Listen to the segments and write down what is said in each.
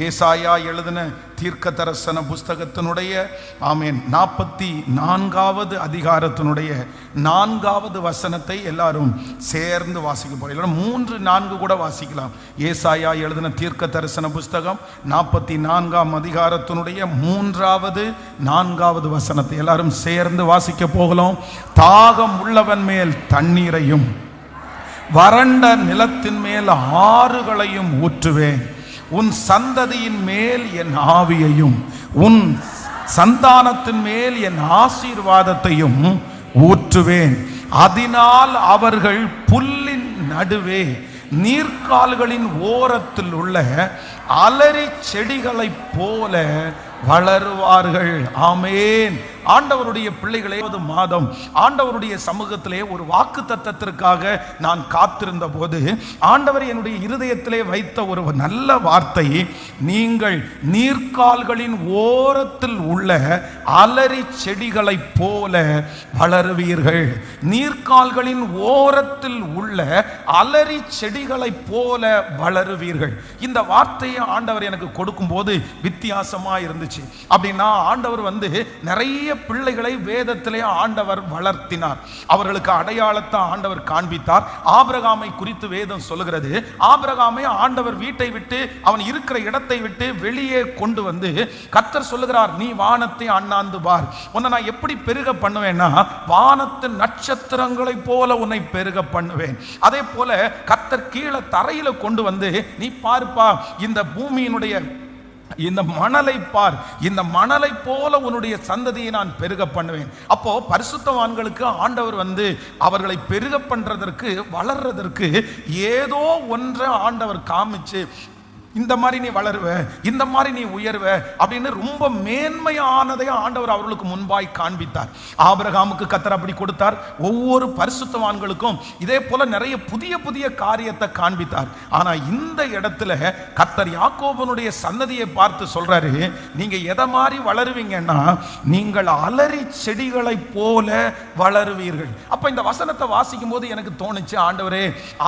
ஏசாயா எழுதின தீர்க்க தரிசன புஸ்தகத்தினுடைய 44வது அதிகாரத்தினுடைய 4வது வசனத்தை எல்லாரும் சேர்ந்து வாசிக்க போறோம். 3-4 கூட வாசிக்கலாம். ஏசாயா எழுதின தீர்க்க தரிசன புஸ்தகம் 44ஆம் அதிகாரத்தினுடைய 3-4வது வசனத்தை எல்லாரும் சேர்ந்து வாசிக்க போகலாம். தாகம் உள்ளவன் மேல் தண்ணீரையும் வறண்ட நிலத்தின் மேல் ஆறுகளையும் ஊற்றுவேன். உன் சந்ததியின் மேல் என் ஆவியையும் உன் சந்தானத்தின் மேல் என் ஆசீர்வாதத்தையும் ஊற்றுவேன். அதனால் அவர்கள் புல்லின் நடுவே நீர்க்கால்களின் ஓரத்தில் உள்ள அலரி செடிகளைப் போல வளருவார்கள். ஆமேன். ஆண்டவருடைய பிள்ளைகளே, மாதம் ஆண்டவருடைய சமூகத்திலே ஒரு வாக்கு தத்தத்திற்காக நான் காத்திருந்த போது ஆண்டவர் என்னுடைய இருதயத்திலே வைத்த ஒரு நல்ல வார்த்தை, நீங்கள் நீர்க்கால்களின் ஓரத்தில் உள்ள அலரி செடிகளைப் போல வளருவீர்கள். நீர்க்கால்களின் ஓரத்தில் உள்ள அலரி செடிகளைப் போல வளருவீர்கள். இந்த வார்த்தையை ஆண்டவர் எனக்கு கொடுக்கும் போது வித்தியாசமா இருந்துச்சு. அப்படின்னா ஆண்டவர் நிறைய பிள்ளைகளை வேதத்திலே ஆண்டவர் வளர்த்தினார். அவர்களுக்கு அடையாளத்தை ஆண்டவர் காண்பித்தார். ஆபிரகாமை குறித்து வேதம் சொல்லுகிறது, ஆபிரகாமை ஆண்டவர் வீட்டை விட்டு அவன் இருக்கிற இடத்தை விட்டு வெளியே கொண்டு வந்து கர்த்தர் சொல்லுகிறார், நீ வானத்தை அண்ணாந்து பார், உன்னை நான் எப்படி பெருக பண்ணுவேன்னா வானத்து நட்சத்திரங்களை போல உன்னை பெருக பண்ணுவேன். அதே போல கர்த்தர் கீழே தரையில கொண்டு வந்து நீ பார்ப்பா, இந்த பூமியினுடைய இந்த மணலை பார், இந்த மணலை போல உன்னுடைய சந்ததியை நான் பெருக பண்ணுவேன். அப்போ பரிசுத்தவான்களுக்கு ஆண்டவர் அவர்களை பெருக பண்றதற்கு வளர்றதற்கு ஏதோ ஒன்றை ஆண்டவர் காமிச்சு, இந்த மாதிரி நீ வளருவ, இந்த மாதிரி நீ உயர்வ அப்படின்னு ரொம்ப மேன்மையானதை ஆண்டவர் அவர்களுக்கு முன்பாய் காண்பித்தார். ஆபிரகாமுக்கு கர்த்தர் அப்படி கொடுத்தார். ஒவ்வொரு பரிசுத்தவான்களுக்கும் இதே போல நிறைய புதிய புதிய காரியத்தை காண்பித்தார். ஆனா இந்த இடத்துல கர்த்தர் யாக்கோபனுடைய சன்னதியை பார்த்து சொல்றாரு, நீங்க எதை மாதிரி வளருவீங்கன்னா நீங்கள் அலரி செடிகளை போல வளருவீர்கள். அப்ப இந்த வசனத்தை வாசிக்கும் போது எனக்கு தோணுச்சு, ஆண்டவரே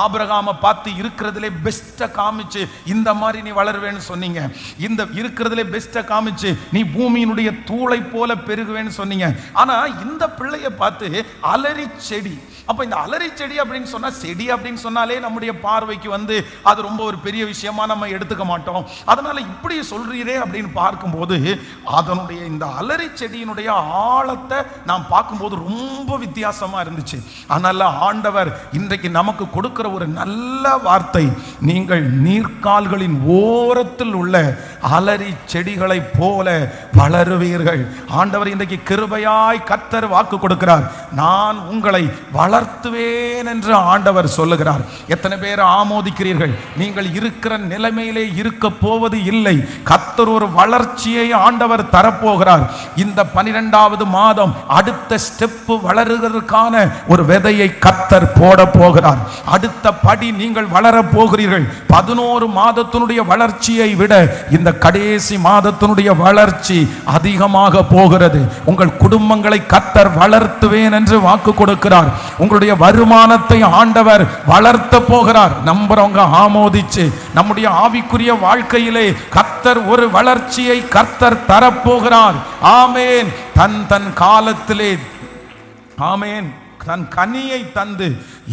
ஆபிரகாமை பார்த்து இருக்கிறதுலே பெஸ்ட்டை காமிச்சு இந்த மாதிரி நீ வளருவேன்னு சொன்னீங்க, இந்த இருக்கிறதுல பெஸ்ட்டை காமிச்சு நீ பூமியினுடைய தூளை போல பெருகுவேன்னு சொன்னீங்க. ஆனா இந்த பிள்ளைய பார்த்து அலரி செடி. அப்ப இந்த அலரி செடி அப்படின்னு சொன்னா, செடி அப்படின்னு சொன்னாலே நம்முடைய பார்வைக்கு அது ரொம்ப ஒரு பெரிய விஷயமா நம்ம எடுத்துக்க மாட்டோம். அதனால இப்படி சொல்றீரே அப்படின்னு பார்க்கும்போது அதனுடைய இந்த அலரி செடியினுடைய ஆழத்தை நாம் பார்க்கும்போது ரொம்ப வித்தியாசமா இருந்துச்சு. அதனால ஆண்டவர் இன்றைக்கு நமக்கு கொடுக்கிற ஒரு நல்ல வார்த்தை, நீங்கள் நீர்க்கால்களின் ஓரத்தில் உள்ள அலரி செடிகளை போல வளருவீர்கள். ஆண்டவர் இன்றைக்கு கிருபையாய் கர்த்தர் வாக்கு கொடுக்கிறார், நான் உங்களை வளர்த்துவேன் என்று ஆண்டவர் சொல்லுகிறார். எத்தனை பேர் ஆமோதிக்கிறீர்கள்? நீங்கள் இருக்கிற நிலைமையிலே இருக்க போவது இல்லை. கர்த்தர் ஒரு வளர்ச்சியை ஆண்டவர் தரப்போகிறார். இந்த 12வது மாதம் அடுத்த ஸ்டெப் வளருவதற்கான ஒரு விதையை கர்த்தர் போட போகிறார். அடுத்த படி நீங்கள் வளர போகிறீர்கள். 11 மாதத்தினுடைய வளர்ச்சியை விட இந்த கடைசி மாதத்தினுடைய வளர்ச்சி அதிகமாக போகிறது. உங்கள் குடும்பங்களை கர்த்தர் வளர்த்துவேன் என்று வாக்கு கொடுக்கிறார். உங்களுடைய வருமானத்தை ஆண்டவர் வளர்த்த போகிறார். நம்புறவங்க ஆமோதிச்சு, நம்முடைய ஆவிக்குரிய வாழ்க்கையிலே கர்த்தர் ஒரு வளர்ச்சியை கர்த்தர் தரப்போகிறார். ஆமேன். தன் காலத்திலே ஆமேன் தன் கனியை தந்து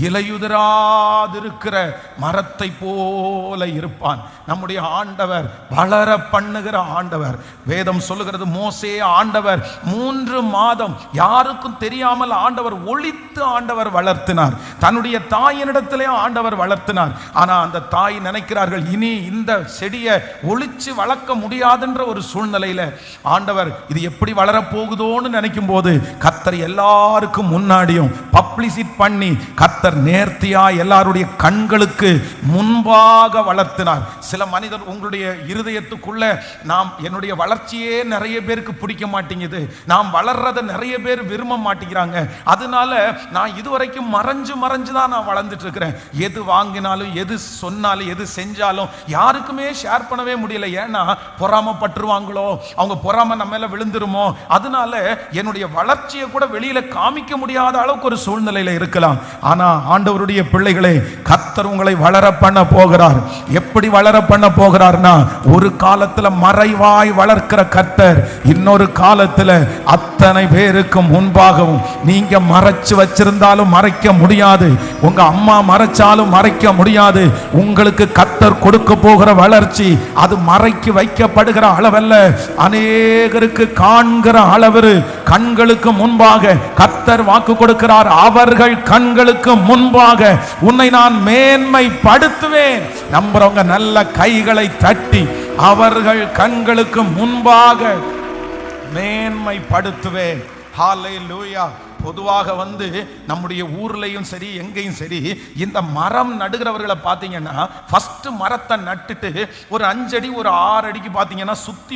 இலையுதிராதிருக்கிற மரத்தை போல இருப்பான். நம்முடைய ஆண்டவர் வளர பண்ணுகிற ஆண்டவர். வேதம் சொல்லுகிறது, மோசே ஆண்டவர் 3 மாதம் யாருக்கும் தெரியாமல் ஆண்டவர் ஒளித்து ஆண்டவர் வளர்த்தினார். தன்னுடைய தாயினிடத்திலே ஆண்டவர் வளர்த்தினார். ஆனா அந்த தாய் நினைக்கிறார்கள், இனி இந்த செடியை ஒளிச்சு வளர்க்க முடியாதுன்ற ஒரு சூழ்நிலையில ஆண்டவர் இது எப்படி வளரப்போகுதோன்னு நினைக்கும் போது கர்த்தர் எல்லாருக்கும் முன்னாடியும் பப்ளிசிட் பண்ணி கர்த்தர் நேர்த்தியா எல்லாருடைய கண்களுக்கு முன்பாக வளர்த்தினார். சில மனிதர் உங்களுடைய இருதயத்துக்குள்ள, நாம் என்னுடைய வளர்ச்சியே நிறைய பேருக்கு பிடிக்க மாட்டேங்குது, நாம் வளர்றதை நிறைய பேர் விரும்ப மாட்டேங்கிறாங்க, அதனால நான் இதுவரைக்கும் மறைஞ்சு தான் நான் வளர்ந்துட்டு இருக்கிறேன், எது வாங்கினாலும் எது சொன்னாலும் எது செஞ்சாலும் யாருக்குமே ஷேர் பண்ணவே முடியல, ஏன்னா பொறாமப்பட்டுருவாங்களோ, அவங்க பொறாம நம்ம மேல விழுந்துருமோ, அதனால என்னுடைய வளர்ச்சியை கூட வெளியில காமிக்க முடியாத அளவுக்கு ஒரு சூழ்நிலையில இருக்கலாம். ஆனா ஆண்டவருடைய பிள்ளைகளே, கர்த்தர் உங்களை வளர பண்ண போகிறார். எப்படி வளர பண்ண போகிறார்னா, ஒரு காலத்துல மறைவாய் வளர்க்கிற கர்த்தர் இன்னொரு காலத்துல அத்தனை பேருக்கு முன்பாகவும், நீங்க மறைச்சு வச்சிருந்தாலும் மறைக்க முடியாது, உங்க அம்மா மறைச்சாலும் மறைக்க முடியாது. உங்களுக்கு கர்த்தர் கொடுக்க போகிற வளர்ச்சி அது மறைக்கு வைக்கப்படுகிற அளவல்ல, அநேகருக்கு காண்கிற அளவு. கண்களுக்கு முன்பாக கர்த்தர் வாக்கு கொடுக்கிறார், அவர்கள் கண்களுக்கு முன்பாக உன்னை நான் மேன்மைப்படுத்துவேன். நம்புறவங்க நல்ல கைகளை தட்டி, அவர்கள் கண்களுக்கு முன்பாக மேன்மைப்படுத்துவேன். ஹல்லேலூயா. பொதுவாக நம்முடைய ஊர்லயும் சரி எங்கேயும் சரி இந்த மரம் நடுகிறவர்களை பார்த்தீங்கன்னா, ஃபர்ஸ்ட் மரத்தை நட்டுட்டு ஒரு 5 அடி ஒரு 6 அடிக்கு பார்த்தீங்கன்னா சுத்தி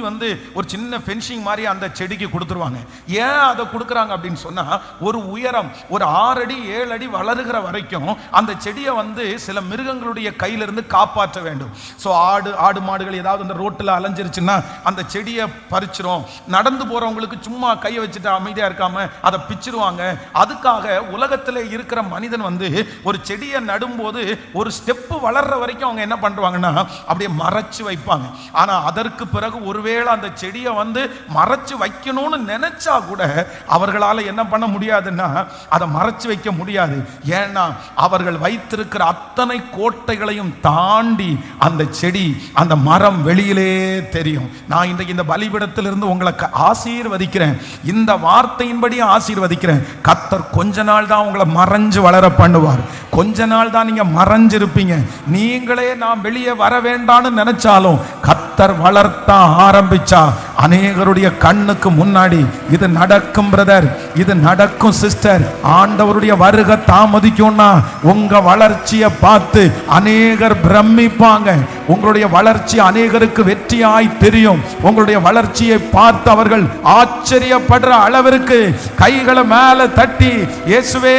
ஒரு சின்ன ஃபென்சிங் மாதிரி அந்த செடிக்கு கொடுத்துருவாங்க. ஏன் அதை கொடுக்குறாங்க அப்படின்னு சொன்னா, ஒரு உயரம் ஒரு 6 அடி 7 அடி வளருகிற வரைக்கும் அந்த செடியை சில மிருகங்களுடைய கையிலிருந்து காப்பாற்ற வேண்டும். ஸோ ஆடு மாடுகள் ஏதாவது அந்த ரோட்டில் அலைஞ்சிருச்சுன்னா அந்த செடியை பறிச்சிரும். நடந்து போறவங்களுக்கு சும்மா கையை வச்சுட்டு அமைதியா இருக்காம அதை பிச்சிருவாங்க. அதுக்காக உலகத்தில் இருக்கிற மனிதன் ஒரு செடியை நடும்போது ஒரு ஸ்டெப் வளர்ற வரைக்கும் அவங்க என்ன பண்றாங்கன்னா அப்படியே மறைச்சு வைப்பாங்க. ஆனா அதற்கு பிறகு ஒருவேளை அந்த செடியை மறைச்சு வைக்கணும்னு நினைச்சா கூட அவர்களால என்ன பண்ண முடியாதுன்னா அதை மறைச்சு வைக்க முடியாது. ஏன்னா அவர்கள் வைத்திருக்கிற அத்தனை கோட்டைகளையும் தாண்டி அந்த செடி அந்த மரம் வெளியிலே தெரியும். நான் இன்றைக்கு இந்த பலிபீடத்திலிருந்து உங்களை ஆசீர்வதிக்கிறேன், இந்த வார்த்தையின்படி ஆசீர்வதிக்கிறேன். கர்த்தர் கொஞ்ச நாள் தான் உங்களை மறைஞ்சு வளர பண்ணுவார். கொஞ்ச நாள் தான் நீங்க மறைஞ்சிருப்பீங்க. நீங்களே நான் வெளியே வர வேண்டாம்னு நினைச்சாலும் கர்த்தர் வளர்த்த ஆரம்பிச்சா அநேகருடைய கண்ணுக்கு முன்னாடி இது நடக்கும் பிரதர், இது நடக்கும் சிஸ்டர். ஆண்டவருடைய வருகை தாமதிக்கும்னா உங்க வளர்ச்சியை பார்த்து அநேகர் பிரமிப்பாங்க. உங்களுடைய வளர்ச்சி அநேகருக்கு வெற்றியாய் தெரியும். உங்களுடைய வளர்ச்சியை பார்த்து அவர்கள் ஆச்சரியப்படுற அளவிற்கு கைகளை மேல தட்டி, இயேசுவே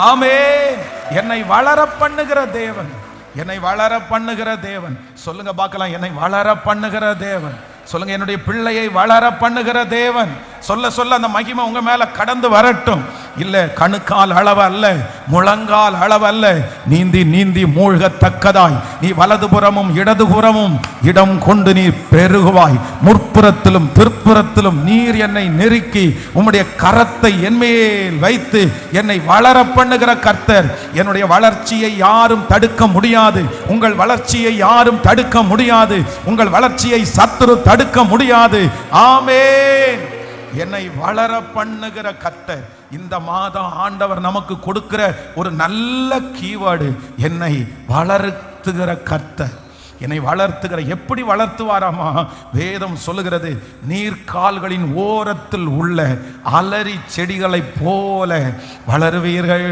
ஆமென், என்னை வளர பண்ணுகிற தேவன், என்னை வளர பண்ணுகிற தேவன். சொல்லுங்க பார்க்கலாம், என்னை வளர பண்ணுகிற தேவன். சொல்லுங்க, என்னுடைய பிள்ளையை வளர பண்ணுகிற தேவன். சொல்ல சொல்ல அந்த மகிமை உங்க மேல கடந்து வரட்டும். இல்ல கணுக்கால் அளவு அல்ல, முழங்கால் அளவு அல்ல, நீந்தி நீந்தி மூழ்கத்தக்கதாய் நீ வலதுபுறமும் இடதுபுறமும் இடம் கொண்டு நீ பெருகுவாய். முற்புறத்திலும் பிற்புறத்திலும் நீர் என்னை நெருக்கி உம்முடைய கரத்தை என்மேல் வைத்து என்னை வளர பண்ணுகிற கர்த்தர். என்னுடைய வளர்ச்சியை யாரும் தடுக்க முடியாது. உங்கள் வளர்ச்சியை யாரும் தடுக்க முடியாது. உங்கள் வளர்ச்சியை சத்துரு தடுக்க முடியாது. ஆமென். என்னை வளர பண்ணுகிற கர்த்தர். இந்த மாதம் ஆண்டவர் நமக்கு கொடுக்கிற ஒரு நல்ல கீவேர்டு, என்னை வளர்த்துகிற கர்த்தர். என்னை வளர்த்துகிற. எப்படி வளர்த்துவாராமா? வேதம் சொல்லுகிறது, நீர்க்கால்களின் ஓரத்தில் உள்ள அலரி செடிகளைப் போல வளருவீர்கள்.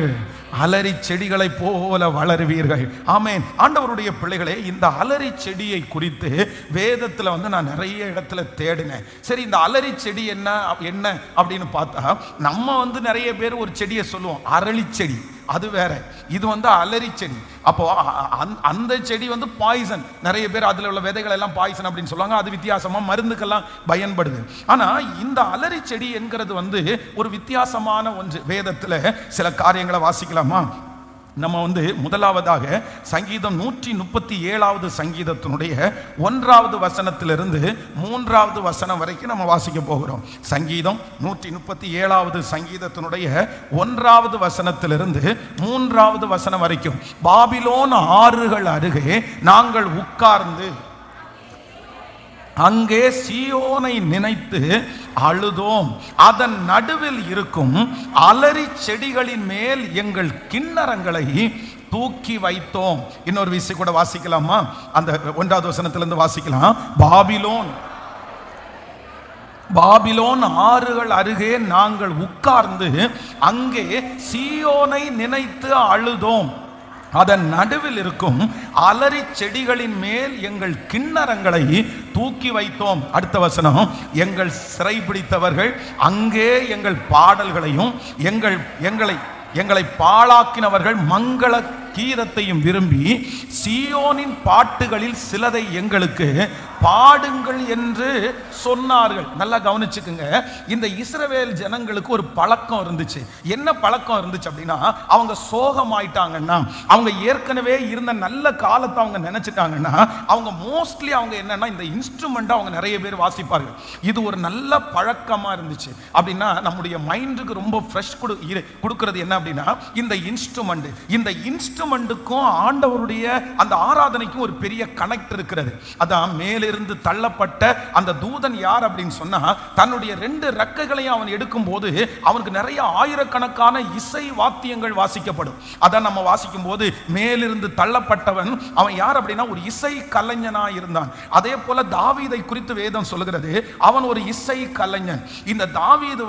அலரி செடிகளை போல வளருவீர்கள். ஆமென். ஆண்டவருடைய பிள்ளைகளே, இந்த அலரி செடியை குறித்து வேதத்தில் நான் நிறைய இடத்துல தேடினேன். சரி, இந்த அலரி செடி என்ன அப்படின்னு பார்த்தா, நம்ம நிறைய பேர் ஒரு செடியை சொல்லுவோம், அரளி செடி, அது வேற. இது அலரி செடி. அப்போ அந்த செடி பாய்சன். நிறைய பேர் அதுல உள்ள விதைகள் எல்லாம் பாய்சன் அப்படின்னு சொல்லுவாங்க. அது வித்தியாசமா மருந்துக்கெல்லாம் பயன்படுது. ஆனா இந்த அலரி செடி என்கிறது ஒரு வித்தியாசமான ஒன்று. வேதத்துல சில காரியங்களை வாசிக்கலாமா? நம்ம முதலாவதாக சங்கீதம் 137வது சங்கீதத்தினுடைய 1வது வசனத்திலிருந்து 3வது வசனம் வரைக்கும் நம்ம வாசிக்க போகிறோம். சங்கீதம் 137வது சங்கீதத்தினுடைய 1வது வசனத்திலிருந்து 3வது வசனம் வரைக்கும். பாபிலோன் ஆறுகள் அருகே நாங்கள் உட்கார்ந்து அங்கே சீயோனை நினைத்து அழுதோம். அதன் நடுவில் இருக்கும் அலரி செடிகளின் மேல் எங்கள் கிண்ணறங்களை தூக்கி வைத்தோம். இன்னொரு விஷயம் கூட வாசிக்கலாமா? அந்த 1வது வசனத்திலிருந்து வாசிக்கலாம். பாபிலோன் ஆறுகள் அருகே நாங்கள் உட்கார்ந்து அங்கே சீயோனை நினைத்து அழுதோம். அதன் நடுவில் இருக்கும் அலரி செடிகளின் மேல் எங்கள் கிண்ணறங்களை தூக்கி வைத்தோம். அடுத்த வசனம், எங்கள் சிறைபிடித்தவர்கள் அங்கே எங்கள் பாடல்களையும் எங்களை பாழாக்கினவர்கள் மங்கள கீதத்தையும் விரும்பி சீயோனின் பாட்டுகளில் சிலதை எங்களுக்கு பாடுங்கள் என்று சொன்னார்கள். நல்லா கவனிச்சுக்குங்க. இந்த இஸ்ரவேல் ஜனங்களுக்கு ஒரு பழக்கம் இருந்துச்சு. என்ன பழக்கம் இருந்துச்சு அப்படின்னா, அவங்க சோகமாயிட்டாங்கன்னா, அவங்க ஏற்கனவே இருந்த நல்ல காலத்தை அவங்க நினைச்சிட்டாங்கன்னா, அவங்க மோஸ்ட்லி அவங்க என்னன்னா இந்த இன்ஸ்ட்ருமெண்ட் அவங்க நிறைய பேர் வாசிப்பார்கள். இது ஒரு நல்ல பழக்கமா இருந்துச்சு. அப்படின்னா நம்முடைய மைண்டுக்கு ரொம்ப ஃப்ரெஷ் கொடுக்கிறது என்ன அப்படின்னா இந்த இன்ஸ்ட்ருமெண்ட். இந்த இன்ஸ்ட்ருமெண்ட்டுக்கும் ஆண்டவருடைய அந்த ஆராதனைக்கும் ஒரு பெரிய கனெக்ட் இருக்கிறது. அதான் மேலிருந்து தள்ளப்பட்ட அந்த தூதன் யார் அப்படின்னு சொன்னா, தன்னுடைய 2 ரெக்கைகளையும் அவன் எடுக்கும் போது அவனுக்கு நிறைய ஆயிரக்கணக்கான இசை வாத்தியங்கள் வாசிக்கப்படும். அதான் நம்ம வாசிக்கும் போது மேலிருந்து தள்ளப்பட்டவன் அவன் யார் அப்படின்னா ஒரு இசை கலைஞனா இருந்தான். அதே போல தாவீதை குறித்து வேதம் சொல்லுகிறது, அவன் ஒரு இசை கலைஞன். இந்த தாவீது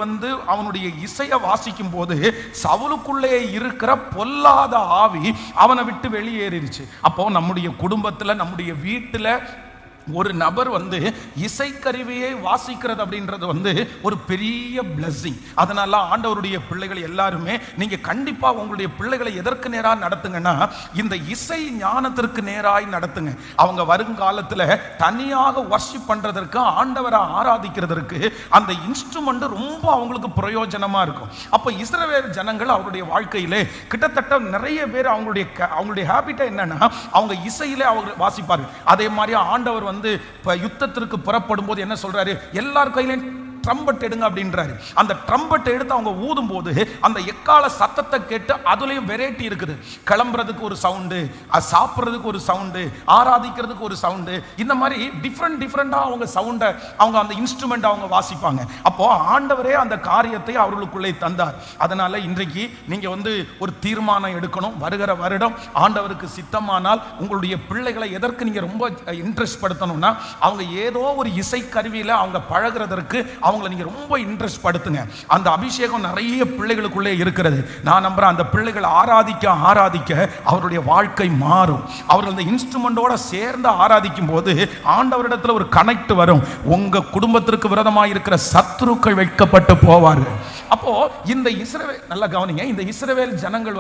அவனுடைய இசையை வாசிக்கும் போது சவுலுக்குள்ளே இருக்கிற பொல்லாத ஆவி அவனை விட்டு வெளியேறிடுச்சு. அப்போ நம்முடைய குடும்பத்தில் நம்முடைய வீட்டில் ஒரு நபர் இசைக்கருவியை வாசிக்கிறது அப்படின்றது ஒரு பெரிய பிளஸிங். அதனால ஆண்டவருடைய பிள்ளைகள் எல்லாருமே நீங்க கண்டிப்பா உங்களுடைய பிள்ளைகளை எதற்கு நேராக நடத்துங்கன்னா இந்த இசை ஞானத்திற்கு நேராய் நடத்துங்க. அவங்க வருங்காலத்தில் தனியாக வர்ஷிப் பண்றதற்கு, ஆண்டவரை ஆராதிக்கிறதற்கு அந்த இன்ஸ்ட்ருமெண்ட் ரொம்ப அவங்களுக்கு பிரயோஜனமா இருக்கும். அப்ப இஸ்ரவேல் ஜனங்கள் அவருடைய வாழ்க்கையிலே கிட்டத்தட்ட நிறைய பேர் அவங்களுடைய ஹேபிட்டா என்னன்னா அவங்க இசையிலே அவங்க வாசிப்பார்கள். அதே மாதிரி ஆண்டவர் யுத்தத்திற்கு புறப்படும் போது என்ன சொல்றாரு, எல்லார் கையிலும் ட்ரம்பட் எடுங்க அப்படின்றாரு. அந்த ட்ரம்பட் எடுத்து அவங்க ஊதும் போது அந்த எக்கால சத்தத்தை கேட்டு அதுலயும் வெரைட்டி இருக்குது. கிளம்புறதுக்கு ஒரு சவுண்டு, சாப்பிட்றதுக்கு ஒரு சவுண்டு, ஆராதிக்கிறதுக்கு ஒரு சவுண்டு, இந்த மாதிரி டிஃப்ரெண்டா அவங்க சவுண்டை அவங்க அந்த இன்ஸ்ட்ருமெண்ட் அவங்க வாசிப்பாங்க. அப்போ ஆண்டவரே அந்த காரியத்தை அவர்களுக்குள்ளே தந்தார். அதனால இன்றைக்கு நீங்க ஒரு தீர்மானம் எடுக்கணும். வருகிற வருடம் ஆண்டவருக்கு சித்தமானால் உங்களுடைய பிள்ளைகளை எதற்கு நீங்க ரொம்ப இன்ட்ரெஸ்ட் படுத்தணும்னா, அவங்க ஏதோ ஒரு இசை கருவியில அவங்க பழகிறதற்கு அவங்களை நீங்க ரொம்ப இன்ட்ரெஸ்ட் படுத்துங்க. அந்த அபிஷேகம் நிறைய பிள்ளைகளுக்குள்ளே இருக்கிறது. நான் நம்புறேன் அந்த பிள்ளைகள் ஆராதிக்க ஆராதிக்க அவருடைய வாழ்க்கை மாறும். அவர்கள் அந்த இன்ஸ்ட்ருமெண்டோட சேர்ந்து ஆராதிக்கும் போது ஆண்டவரிடத்தில் ஒரு கனெக்ட் வரும். உங்க குடும்பத்திற்கு விரோதமாக இருக்கிற சத்துருக்கள் வைக்கப்பட்டு போவார்கள். அப்போ இந்த இஸ்ரவேல், நல்லா கவனிங்க, இந்த இஸ்ரவேல் ஜனங்கள்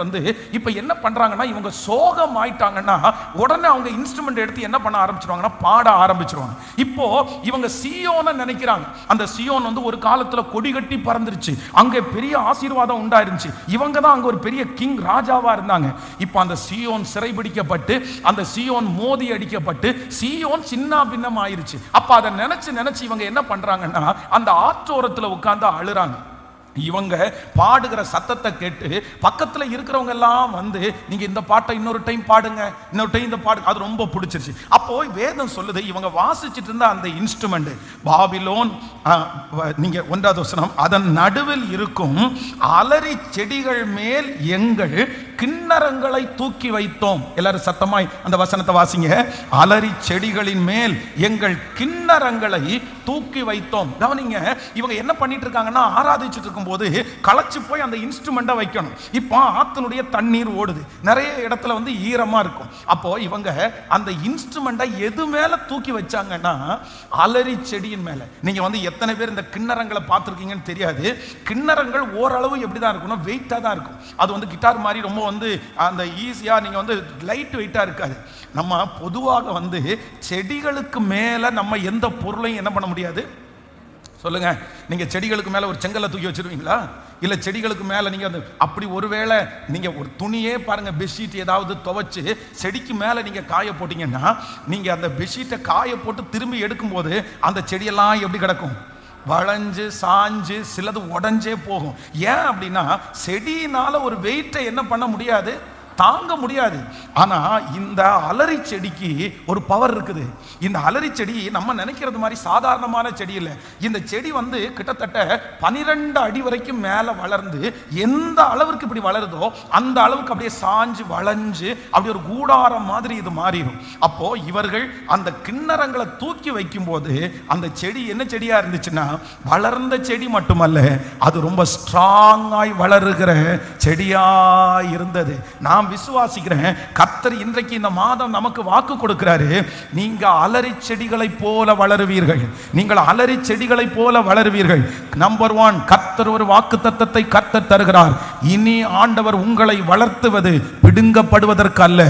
இப்ப என்ன பண்றாங்கன்னா, இவங்க சோகம் ஆயிட்டாங்கன்னா உடனே அவங்க இன்ஸ்ட்ருமெண்ட் எடுத்து என்ன பண்ண ஆரம்பிச்சிருவாங்கன்னா பாட ஆரம்பிச்சிருவாங்க. இப்போ இவங்க சியோனை நினைக்கிறாங்க. அந்த சியோன் ஒரு காலத்துல கொடி கட்டி பறந்துருச்சு, அங்க பெரிய ஆசீர்வாதம் உண்டாயிருந்துச்சு. இவங்க தான் அங்க ஒரு பெரிய கிங் ராஜாவா இருந்தாங்க. இப்போ அந்த சியோன் சிறைபிடிக்கப்பட்டு அந்த சியோன் மோதி அடிக்கப்பட்டு சியோன் சின்ன பின்னம் ஆயிருச்சு. அப்ப அதை நினைச்சு இவங்க என்ன பண்றாங்கன்னா அந்த ஆற்றோரத்துல உட்கார்ந்து அழுறாங்க. இவங்க பாடுகிற சத்தத்தை கேட்டு பக்கத்துல இருக்கிறவங்க எல்லாம் நீங்க இந்த பாட்டை இன்னொரு டைம் பாடுங்க, இன்னொரு டைம் இந்த பாடு, அது ரொம்ப பிடிச்சிருச்சு. அப்போ வேதம் சொல்லுது, இவங்க வாசிச்சுட்டு இருந்த அந்த இன்ஸ்ட்ருமெண்ட் பாபிலோன், நீங்க 1வது வசனம், அதன் நடுவில் இருக்கும் அலரி செடிகள் மேல் எங்கள் கிண்ணறங்களை தூக்கி வைத்தோம். எல்லாரும் சத்தமாய் அந்த வசனத்தை வாசிங்க. அலரி செடிகளின் மேல் எங்கள் கிண்ணறங்களை தூக்கி வைத்தோம். கவனிங்க, இவங்க என்ன பண்ணிட்டு இருக்காங்கன்னா ஆராதிச்சுட்டு இருக்கும் போது களைச்சு போய் அந்த இன்ஸ்ட்ருமெண்ட்டை வைக்கணும். இப்போ ஆத்தினுடைய தண்ணீர் ஓடுது, நிறைய இடத்துல ஈரமா இருக்கும். அப்போ இவங்க அந்த இன்ஸ்ட்ருமெண்ட்டை எது மேல தூக்கி வச்சாங்கன்னா அலரி செடியின் மேல. நீங்க எத்தனை பேர் இந்த கிண்ணறங்களை பார்த்துருக்கீங்கன்னு தெரியாது. கிண்ணறங்கள் ஓரளவு எப்படிதான் இருக்கணும், வெயிட்டா தான் இருக்கும். அது கிட்டார் மாதிரி ரொம்ப அந்த ஈஸியா நீங்க லைட் வெயிட்டா இருக்காது. நம்ம பொதுவாக செடிகளுக்கு மேல நம்ம எந்த பொருளையும் என்ன பண்ண முடியாது சொல்லுங்க. நீங்க செடிகளுக்கு மேல ஒரு செங்கல்ல தூக்கி வச்சிருவீங்களா? இல்ல செடிகளுக்கு மேல நீங்க அப்படி ஒருவேளை நீங்க ஒரு துணியே பாருங்க, பெட்ஷீட் ஏதாவது துவைச்சு செடிக்கு மேல நீங்க காய போட்டீங்கன்னா, நீங்க அந்த பெட்ஷீட்டை காய போட்டு திரும்பி எடுக்கும் போது அந்த செடியெல்லாம் எப்படி கிடக்கும், வளைஞ்சு சாஞ்சு, சிலது உடஞ்சே போகும். ஏன் அப்படின்னா செடியினால ஒரு வெயிட்டை என்ன பண்ண முடியாது, தாங்க முடியாது. ஆனா இந்த அலரி செடிக்கு ஒரு பவர் இருக்குது. இந்த அலரி செடி நம்ம நினைக்கிறது மாதிரி சாதாரணமான செடி இல்லை. இந்த செடி கிட்டத்தட்ட 12 அடி வரைக்கும் மேல வளர்ந்து எந்த அளவுக்கு இப்படி வளருதோ அந்த அளவுக்கு அப்படியே சாஞ்சு வளைஞ்சு அப்படி ஒரு கூடாரம் மாதிரி இது மாறிடும். அப்போ இவர்கள் அந்த கிண்ணறங்களை தூக்கி வைக்கும் போது அந்த செடி என்ன செடியா இருந்துச்சுன்னா வளர்ந்த செடி மட்டுமல்ல, அது ரொம்ப ஸ்ட்ராங்காய் வளருகிற செடியா இருந்தது. நாம் நான் விசுவாசிக்கிறேன், கர்த்தர் இன்றைக்கு இந்த மாதம் நமக்கு வாக்கு கொடுக்கிறாரு. நீங்க அலரி செடிகளை போல வளருவீர்கள், நீங்கள் அலரி செடிகளை போல வளருவீர்கள். நம்பர் 1, கர்த்தர் ஒரு வாக்கு தத்தத்தை கர்த்தர் தருகிறார். இனி ஆண்டவர் உங்களை வளர்த்துவது பிடுங்கப்படுவதற்கு அல்ல,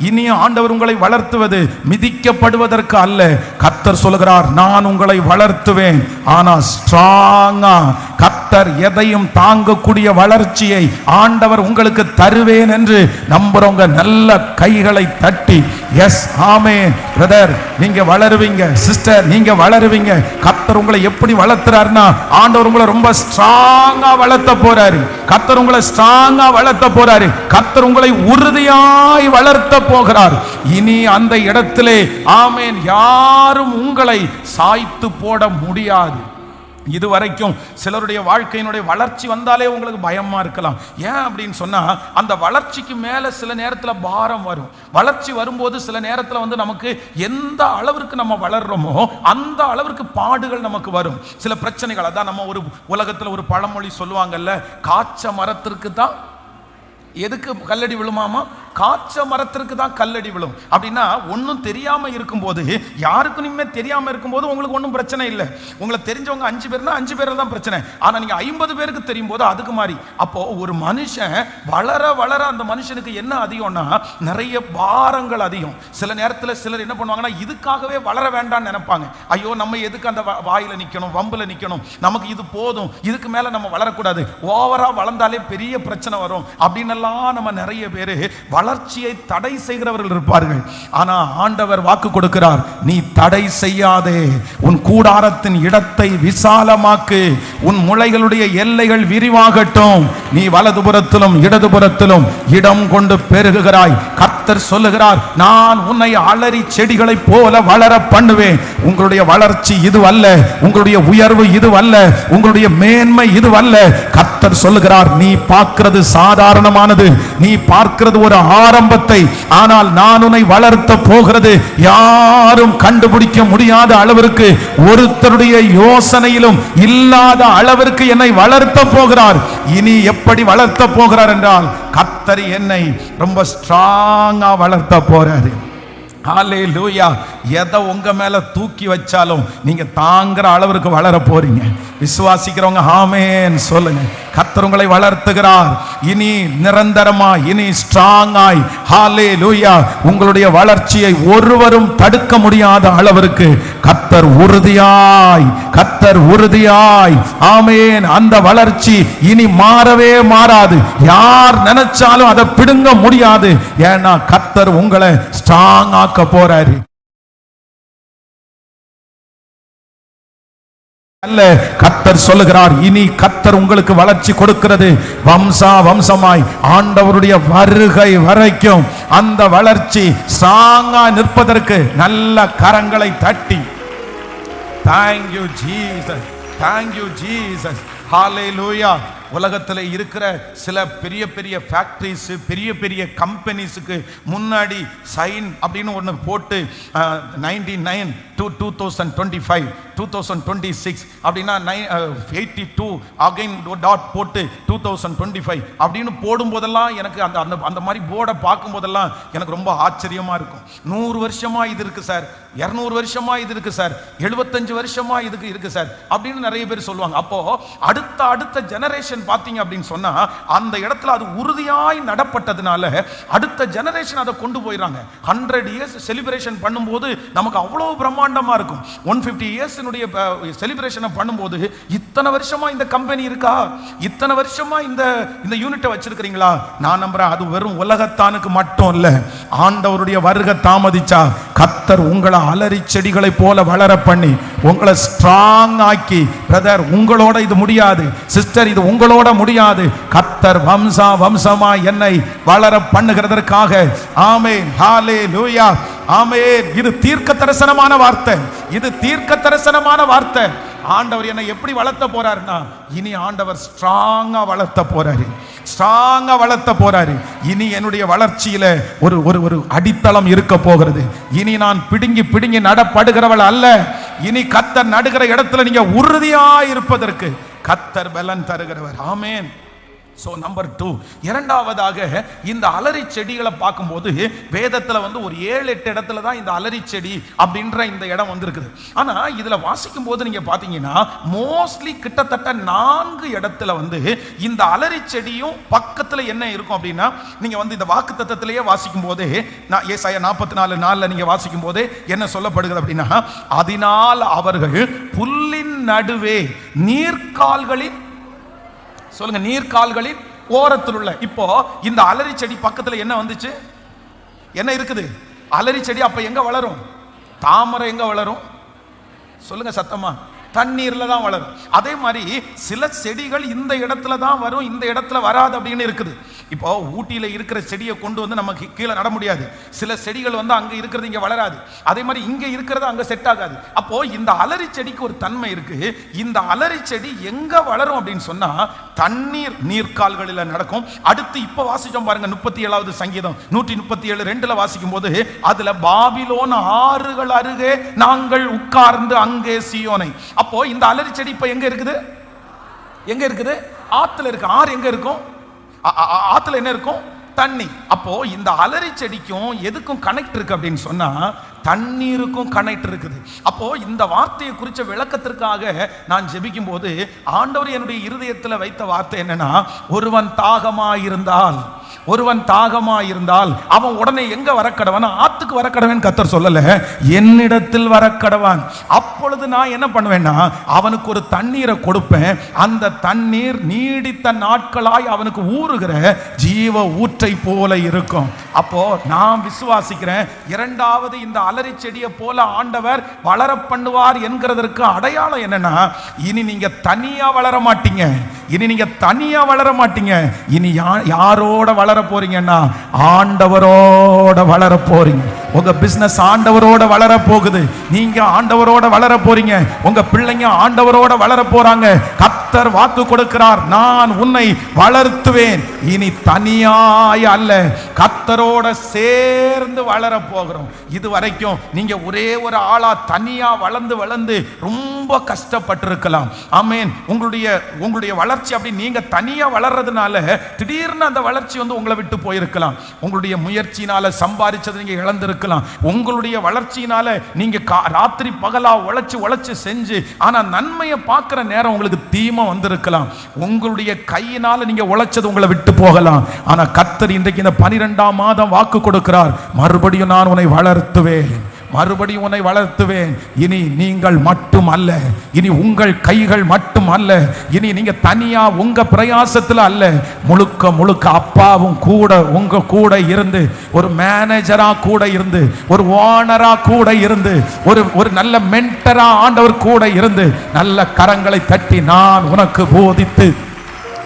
இனி ஆண்டவர் உங்களை வளர்த்துவது மிதிக்கப்படுவதற்கு அல்ல. கர்த்தர் சொல்கிறார், நான் உங்களை வளர்த்துவேன், ஆனா ஸ்ட்ராங்கா. கர்த்தர் எதையும் தாங்கக்கூடிய வளர்ச்சியை ஆண்டவர் உங்களுக்கு தருவேன் என்று நம்புறவங்க நல்ல கைகளை தட்டி எஸ் ஆமென். பிரதர் நீங்க வளருவீங்க, சிஸ்டர் நீங்க வளருவீங்க. கர்த்தர் உங்களை எப்படி வளர்த்துறாருன்னா, ஆண்டவர் உங்களை ரொம்ப ஸ்ட்ராங்கா வளர்த்த போறாரு. கர்த்தர் உங்களை ஸ்ட்ராங்கா வளர்த்த போறாரு. கர்த்தர் உங்களை உறுதியாய் வளர்த்த போகிறார். இனி அந்த இடத்திலே ஆமென் யாரும் உங்களை சாய்த்து போட முடியாது. இதுவரைக்கும் சிலருடைய வாழ்க்கையினுடைய வளர்ச்சி வந்தாலே உங்களுக்கு பயமா இருக்கலாம். ஏன் அப்படின்னு சொன்னா, அந்த வளர்ச்சிக்கு மேல சில நேரத்தில் பாரம் வரும். வளர்ச்சி வரும்போது சில நேரத்தில் நமக்கு எந்த அளவிற்கு நம்ம வளர்றோமோ அந்த அளவிற்கு பாடுகள் நமக்கு வரும், சில பிரச்சனைகள். அதான் நம்ம ஒரு உலகத்தில் ஒரு பழமொழி சொல்லுவாங்கல்ல, காய்ச்ச மரத்திற்கு தான் எதுக்கு கல்லடி விழுமாமா, காய்ச்ச மரத்திற்கு தான் கல்லடி விழும். அப்படின்னா ஒன்றும் தெரியாம இருக்கும்போது, யாருக்குமே தெரியாம இருக்கும்போது உங்களுக்கு ஒன்றும் பிரச்சனை இல்லை. உங்களை தெரிஞ்சவங்க 5 பேர்னா 5 பேர் தான் பிரச்சனை. ஆனா நீங்க 50 பேருக்கு தெரியும் போது அதுக்கு மாதிரி. அப்போ ஒரு மனுஷன் வளர வளர அந்த மனுஷனுக்கு என்ன அதிகம்னா, நிறைய பாரங்கள் அதிகம். சில நேரத்தில் சிலர் என்ன பண்ணுவாங்கன்னா, இதுக்காகவே வளர வேண்டாம்னு நினைப்பாங்க. ஐயோ நம்ம எதுக்கு அந்த வாயில நிக்கணும், வம்புல நிக்கணும், நமக்கு இது போதும், இதுக்கு மேல நம்ம வளரக்கூடாது, ஓவரா வளர்ந்தாலே பெரிய பிரச்சனை வரும் அப்படின்னு நம்ம நிறைய பேரு வளர்ச்சியை தடை செய்கிறவர்கள் இருப்பார்கள். ஆனா ஆண்டவர் வாக்கு கொடுக்கிறார், நீ தடை செய்யாதே, உன் கூடாரத்தின் இடத்தை விசாலமாக்கு, உன் முளைகளுடைய எல்லைகள் விரிவாகட்டும், நீ வலதுபுறத்திலும் இடதுபுறத்திலும் இடம் கொண்டு பெருகுகிறாய். கர்த்தர் சொல்லுகிறார், நான் உன்னை அலரி செடிகளை போல வளர பண்ணுவேன். உங்களுடைய வளர்ச்சி இதுவல்ல, உங்களுடைய உயர்வு இதுவல்ல, உங்களுடைய மேன்மை இதுவல்ல. கர்த்தர் சொல்லுகிறார், நீ பார்க்கிறது சாதாரணமானது, நீ பார்க்கிறது ஒரு ஆரம்பத்தை, ஆனால் நான் உன்னை வளர்த்த போகிறது யாரும் கண்டுபிடிக்க முடியாத அளவிற்கு, ஒருத்தருடைய யோசனையிலும் இல்லாத அளவிற்கு என்னை வளர்த்த போகிறார். இனி எப்படி வளர்த்த போகிறார் என்றால், கர்த்தர் என்னை ரொம்ப ஸ்ட்ராங்கா வளர்த்த போறாரு. ஹல்லேலூயா. எதை உங்க மேல தூக்கி வச்சாலும் நீங்க தாங்குற அளவிற்கு வளர போறீங்க. விசுவாசிக்கிறவங்க ஆமென் சொல்லுங்க. கர்த்தர் உங்களை வளர்த்துகிறார். இனி நிரந்தரமா, இனி ஸ்ட்ராங்காய், ஹல்லேலூயா, உங்களுடைய வளர்ச்சியை ஒருவரும் தடுக்க முடியாத அளவிற்கு கர்த்தர் உறுதியாய், கர்த்தர் உறுதியாய், ஆமென், அந்த வளர்ச்சி இனி மாறவே மாறாது. யார் நினைச்சாலும் அதை பிடுங்க முடியாது. ஏன்னா கர்த்தர் உங்களை ஸ்ட்ராங் ஆக்க போறாரு. அல்ல, கர்த்தர் சொல்லுகிறார், இனி கர்த்தர் உங்களுக்கு வளர்ச்சி கொடுக்கிறது வம்சா வம்சமாய், ஆண்டவருடைய வருகை வரைக்கும் அந்த வளர்ச்சி ஸ்ட்ராங்கா நிற்பதற்கு நல்ல கரங்களை தட்டி thank you Jesus, thank you Jesus, hallelujah. உலகத்தில் இருக்கிற சில பெரிய பெரிய ஃபேக்டரிஸ், பெரிய பெரிய கம்பெனிஸுக்கு முன்னாடி சைன் அப்படின்னு ஒன்று போட்டு 99 to 2025 2026 அப்படின்னா 82 அகைன் டாட் போட்டு 2025 அப்படின்னு போடும்போதெல்லாம் எனக்கு அந்த அந்த அந்த மாதிரி போர்டை பார்க்கும்போதெல்லாம் எனக்கு ரொம்ப ஆச்சரியமா இருக்கும். 100 வருஷமா இது இருக்கு சார், 200 வருஷமா இது இருக்கு சார், 75 வருஷமா இதுக்கு இருக்கு சார் அப்படின்னு நிறைய பேர் சொல்லுவாங்க. அப்போ அடுத்த ஜெனரேஷன் பாத்தீங்க அப்படின்னு சொன்னா, அந்த இடத்துல அது உறுதியாய் நடப்பட்டதுனால அடுத்த ஜெனரேஷன் அதை கொண்டு போயிடுறாங்க. 100 இயர்ஸ் செலிப்ரேஷன் பண்ணும்போது நமக்கு அவ்வளவு பிரம்மாண்டமா இருக்கும். 150 இயர்ஸ் செலிப்ரேஷன் பண்ணும்போது, இத்தனை வருஷமா இந்த கம்பெனி இருக்கா, இத்தனை வருஷமா இந்த யூனிட்டை வச்சிருக்கிறீங்களா? நான் நம்புறேன் அது வெறும் உலகத்தானுக்கு மட்டும் இல்ல. ஆண்டவருடைய வருகை தாமதிச்சா கர்த்தர் உங்களை அலரி செடிகளை போல வளர பண்ணி உங்களை ஸ்ட்ராங் ஆக்கி, பிரதர் உங்களோட இது முடியாது, சிஸ்டர் இது உங்களோட முடியாது, கர்த்தர் வம்சா வம்சமா என்னை வளர பண்ணுகிறதற்காக, ஆமென், ஹல்லேலூயா, ஆமென். இது தீர்க்க தரிசனமான வார்த்தை, இது தீர்க்க தரிசனமான வார்த்தை. ஆண்டவர் என்னை எப்படி வளர்த்த போறாருன்னா, இனி ஆண்டவர் ஸ்ட்ராங்கா வளர்த்த போறாரு, ஸ்ட்ராங்கா வளர்த்த போறாரு. இனி என்னுடைய வளர்ச்சியில ஒரு ஒரு ஒரு அடித்தளம் இருக்க போகிறது. இனி நான் பிடுங்கி பிடுங்கி நடப்படுகிறவள் அல்ல. இனி கர்த்தர் நடுகிற இடத்துல நீங்க உறுதியா இருப்பதற்கு கர்த்தர் பலன் தருகிறவர். ஆமென். ஸோ நம்பர் 2, இரண்டாவதாக இந்த அலரி செடிகளை பார்க்கும்போது வேதத்தில் வந்து ஒரு 7-8 இடத்துல தான் இந்த அலரி செடி அப்படின்ற இந்த இடம் வந்திருக்குது. ஆனால் இதில் வாசிக்கும் போது நீங்கள் பார்த்தீங்கன்னா மோஸ்ட்லி கிட்டத்தட்ட 4 இடத்துல வந்து இந்த அலரி செடியும் பக்கத்தில் என்ன இருக்கும் அப்படின்னா, நீங்கள் வந்து இந்த வாக்கு தத்தத்திலேயே வாசிக்கும் போது ஏசாயா 44:4 நீங்கள் வாசிக்கும் போது என்ன சொல்லப்படுகிறது அப்படின்னா, அதனால் அவர்கள் புல்லின் நடுவே நீர்க்கால்களின், சொல்லுங்க, நீர்க்கால்களின் ஓரத்தில் உள்ள. இப்போ இந்த அலரி செடி பக்கத்தில் என்ன வந்துச்சு, என்ன இருக்குது? அலரி செடி. அப்ப எங்க வளரும்? தாமரை எங்க வளரும்? சொல்லுங்க சத்தமா. தண்ணீர்ல தான் வளரும். அதே மாதிரி சில செடிகள் இந்த இடத்துல தான் வரும், இந்த இடத்துல வராது அப்படின்னு இருக்குது. இப்போ ஊட்டியில இருக்கிற செடியை கொண்டு வந்து நம்ம கீழே நட முடியாது. சில செடிகள் வந்து அங்க இருக்கிறது இங்க வளராது. அதே மாதிரி இங்க இருக்கிறது அங்க செட் ஆகாது. அப்போ இந்த அலரி செடிக்கு ஒரு தன்மை இருக்கு. இந்த அலரி செடி எங்க வளரும் அப்படின்னு சொன்னா தண்ணீர் நீர்க்கால்களில் நடக்கும். அடுத்து இப்ப வாசிச்சோம் பாருங்க, 37வது சங்கீதம் 137:2 வாசிக்கும் போது அதுல பாபிலோன் ஆறுகள் அருகே நாங்கள் உட்கார்ந்து அங்கே சீயோனை. அப்போ இந்த அலரி செடி இப்ப எங்க இருக்குது? எங்க இருக்குது? ஆத்துல இருக்கு. ஆறு எங்க இருக்கும்? ஆத்துல என்ன இருக்கும்? தண்ணி. அப்போ இந்த அலரி செடிக்கும் எதுக்கும் கனெக்ட் இருக்கு அப்படின்னு சொன்னா தண்ணீருக்கும் கனெக்ட் இருக்குது. அப்போ இந்த வார்த்தையை குறித்த விளக்கத்திற்காக நான் ஜெபிக்கும் போது ஆண்டவர் என்னுடைய இருதயத்தில் வைத்த வார்த்தை என்னன்னா, ஒருவன் தாகமாயிருந்தால், ஒருவன் தாகமாயிருந்தால் அவன் உடனே எங்க வரக்கடவன்? ஆத்துக்கு வரக்கடவன் கர்த்தர் சொல்லல, என்னிடத்தில் வரக்கடவான். அப்பொழுது நான் என்ன பண்ணுவேன்னா அவனுக்கு ஒரு தண்ணீரை கொடுப்பேன். அந்த தண்ணீர் நீடித்த நாட்களாய் அவனுக்கு ஊறுகிற ஜீவ ஊற்றை போல இருக்கும். அப்போ நான் விசுவாசிக்கிறேன், இரண்டாவது இந்த அலரி செடியை போல ஆண்டவர் வளர பண்ணுவார் என்கிறதற்கு அடையாளம் என்னன்னா, இனி நீங்க தனியா வளர மாட்டீங்க. இனி நீங்க தனியா வளர மாட்டீங்க. இனி யாரோட வளர போறீங்கன்னா ஆண்டவரோட வளர போறீங்க. உங்க பிசினஸ் ஆண்டவரோட வளர போகுது. நீங்க ஆண்டவரோட வளர போறீங்க. உங்க பிள்ளைங்க ஆண்டவரோட வளர போறாங்க. கர்த்தர் வாக்கு கொடுக்கிறார், நான் உன்னை வளர்த்துவேன். இனி தனியாய் அல்ல, கர்த்தரோட சேர்ந்து வளர போகிறோம். இது வரைக்கும் நீங்க ஒரே ஒரு ஆளா தனியா வளர்ந்து வளர்ந்து ரொம்ப கஷ்டப்பட்டிருக்கலாம். ஆமென். உங்களுடைய வளர்ச்சி அப்படி நீங்க தனியா வளர்றதுனால திடீர்னு அந்த வளர்ச்சி வந்து உங்களை விட்டு போயிருக்கலாம். உங்களுடைய முயற்சியினால சம்பாதிச்சது நீங்க இழந்திருக்கலாம். உங்களுடைய வளர்ச்சியினால நீங்க ராத்திரி பகலா உழைச்சு செஞ்சு ஆனா நன்மையை பார்க்கிற நேரம் உங்களுக்கு தீமை வந்திருக்கலாம். உங்களுடைய கையினால நீங்க உழைச்சது உங்களை விட்டு போகலாம். ஆனா கர்த்தர் இன்றைக்கு இந்த 12ஆம் மாதம் வாக்கு கொடுக்கிறார், மறுபடியும் நான் உன்னை வளர்த்துவேன், மறுபடியும் உன்னை வளர்த்துவேன். இனி நீங்கள் மட்டும் அல்ல, இனி உங்கள் கைகள் மட்டும் அல்ல, இனி நீங்க தனியா உங்க பிரயாசத்துல அல்ல, முழுக்க முழுக்க அப்பாவும் கூட உங்க கூட இருந்து, ஒரு மேனேஜரா கூட இருந்து, ஒரு ஓனரா கூட இருந்து, ஒரு நல்ல மென்டரா ஆண்டவர் கூட இருந்து நல்ல கரங்களை தட்டி நான் உனக்கு போதித்து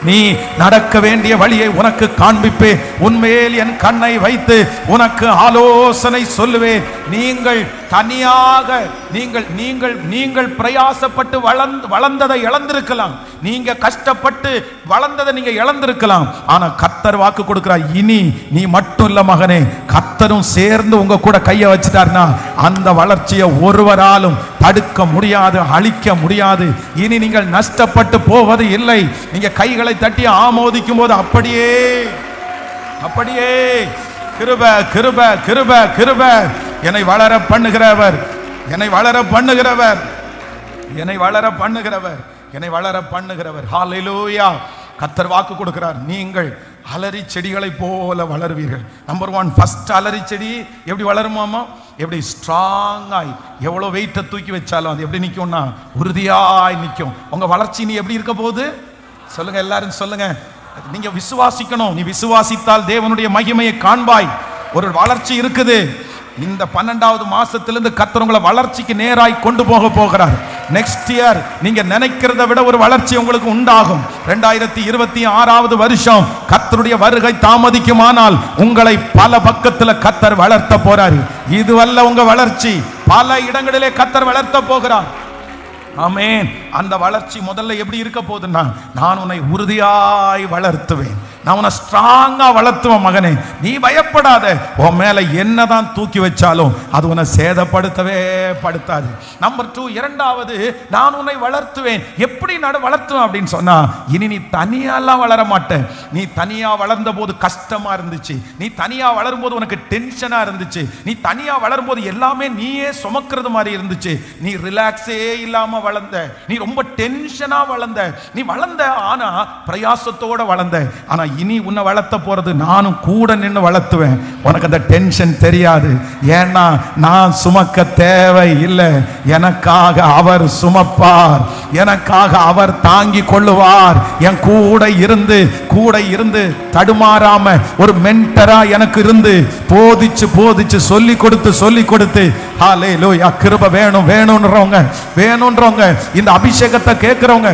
நீ நடக்க வேண்டிய வழியை உனக்கு காண்பிப்பேன். உன்மேல் என் கண்ணை வைத்து உனக்கு ஆலோசனை சொல்லுவேன். நீங்கள் தனியாக நீங்கள் பிரயாசப்பட்டு வளர்ந்ததை இழந்திருக்கலாம். நீங்க கஷ்டப்பட்டு வளர்ந்ததை நீங்க இழந்திருக்கலாம். ஆனா கர்த்தர் வாக்கு கொடுக்கிறார், இனி நீ மட்டும் இல்ல மகனே, கர்த்தரும் சேர்ந்து உங்க கூட கையை வச்சுட்டார்னா அந்த வளர்ச்சியை ஒருவராலும் தடுக்க முடியாது, அழிக்க முடியாது. இனி நீங்கள் நஷ்டப்பட்டு போவது இல்லை. நீங்க கைகளை தட்டி ஆமோதிக்கும் போது அப்படியே அப்படியே கிருபை கிருபை கிருபை கிருபை என்னை வளர பண்ணுகிறவர், என்னை வளர பண்ணுகிறவர், என்னை வளர பண்ணுகிறவர், என்னை வளர பண்ணுகிறவர். ஹல்லேலூயா. கர்த்தர் வாக்கு கொடுக்கிறார், நீங்கள் அலரி செடிகளை போல வளருவீர்கள். நம்பர் 1, ஃபர்ஸ்ட் அலரி செடி எப்படி வளருமாமா? எப்படி ஸ்ட்ராங்காய், எவ்வளோ வெயிட்டை தூக்கி வச்சாலும் அது எப்படி நிற்கும்னா உறுதியாய் நிற்கும். உங்க வளர்ச்சி நீ எப்படி இருக்க போகுது சொல்லுங்க, எல்லாரும் சொல்லுங்க. நீங்க விசுவாசிக்கணும். நீ விசுவாசித்தால் தேவனுடைய மகிமையை காண்பாய். ஒரு வளர்ச்சி இருக்குது. இந்த 12வது மாசத்திலிருந்து கர்த்தர் உங்களை வளர்ச்சிக்கு நேராய் கொண்டு போகிறார். நெக்ஸ்ட் இயர் நீங்க நினைக்கிறத விட ஒரு வளர்ச்சி உங்களுக்கு உண்டாகும். 2026வது வருஷம் கர்த்தருடைய வருகை தாமதிக்குமானால் உங்களை பல பக்கத்துல கர்த்தர் வளர்த்த போறாரு. இதுவல்ல உங்க வளர்ச்சி, பல இடங்களிலே கர்த்தர் வளர்த்த போகிறார். ஆமென். அந்த வளர்ச்சி முதல்ல எப்படி இருக்க போகுதுன்னா, நான் உன்னை உறுதியாய் வளர்த்துவேன். நான் உன்னை ஸ்ட்ராங்கா வளர்த்துவேன் மகனே, நீ பயப்படாத. உன் மேல என்னதான் தூக்கி வச்சாலும் அது உன்னை சேதப்படுத்தவே படுத்தாது. நம்பர் 2, இரண்டாவது, நான் உன்னை வளர்த்துவேன். எப்படி வளர்த்துவேன் அப்படின்னு சொன்னா, இனி நீ தனியாலாம் வளர மாட்டேன். நீ தனியா வளர்ந்த போது கஷ்டமா இருந்துச்சு, நீ தனியா வளரும் போது உனக்கு டென்ஷனா இருந்துச்சு, நீ தனியா வளரும் போது எல்லாமே நீயே சுமக்கிறது மாதிரி இருந்துச்சு, நீ ரிலாக்ஸே இல்லாம வளர்ந்த, நீ ரொம்ப டென்ஷனா வளர்ந்த, நீ வளர்ந்த, ஆனா பிரயாசத்தோட வளர்ந்த. ஆனா இனி உன்னை வளர்த்த போறது நானும் கூட நின்று வளர்த்துவேன். உனக்கு அந்த டென்ஷன் தெரியாது. ஏன்னா நான் சுமக்க தேவை இல்லை, எனக்காக அவர் சுமப்பார், எனக்காக அவர் தாங்கி கொள்ளுவார். என் கூட இருந்து தடுமாறாம ஒரு மென்டரா எனக்கு இருந்து போதிச்சு சொல்லி கொடுத்து ஹல்லேலூயா. கிருபை வேணும்ன்றவங்க இந்த அபிஷேகத்தை கேட்கிறவங்க,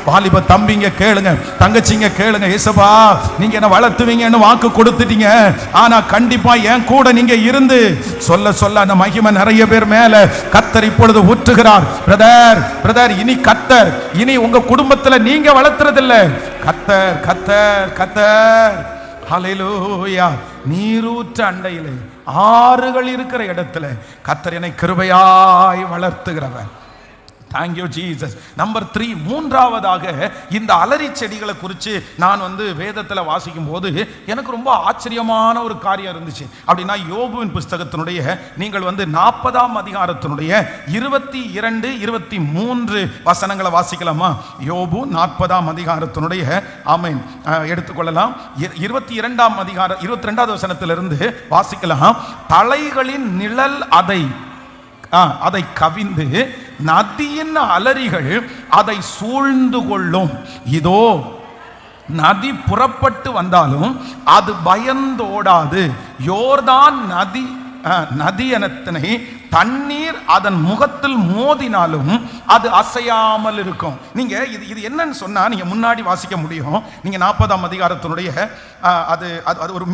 வாலிப தம்பிங்க கேளுங்க, தங்கச்சிங்க கேளுங்க. இயேசுவா, நீங்க என்ன வளர்த்துவீங்கன்னு வாக்கு கொடுத்துட்டீங்க. ஆனா கண்டிப்பா என் கூட நீங்க இருந்து சொல்ல அந்த மகிமை நிறைய பேர் மேல கர்த்தர் இப்பொழுது ஊற்றுகிறார். பிரதர், இனி உங்க குடும்பத்துல நீங்க வளர்த்துறதில்ல, கர்த்தர் ஹல்லேலூயா. நீரூற்று அண்டையிலே ஆறுகள் இருக்கிற இடத்துல கர்த்தர் என்னை கிருபையாய் வளர்த்துகிறவர். Thank you Jesus. நம்பர் 3, மூன்றாவதாக, இந்த அலரி செடிகளை குறித்து நான் வேதத்தில் வாசிக்கும் போது எனக்கு ரொம்ப ஆச்சரியமான ஒரு காரியம் இருந்துச்சு. அப்படின்னா யோபுவின் புஸ்தகத்தினுடைய நீங்கள் 40ஆம் அதிகாரத்தினுடைய 22, 23 வசனங்களை வாசிக்கலாமா? யோபு 40ஆம் அதிகாரத்தினுடைய ஆமென் எடுத்துக்கொள்ளலாம். 22ஆம் அதிகாரம் 22வது வசனத்திலிருந்து வாசிக்கலாம். தலைகளின் நிழல் அதை கவிந்து நதியின் அலரிகள் அதை சூழ்ந்து கொள்ளும். இதோ நதி புறப்பட்டு வந்தாலும் அது பயந்தோடாது. யோர்தான் நதியனத்தினை தண்ணீர் அதன் முகத்தில் மோதினாலும் அது அசையாமல் இருக்கும். நீங்க இது என்னன்னு சொன்னா நீங்க முன்னாடி வாசிக்க முடியும். நீங்க 40ஆம் அதிகாரத்தினுடைய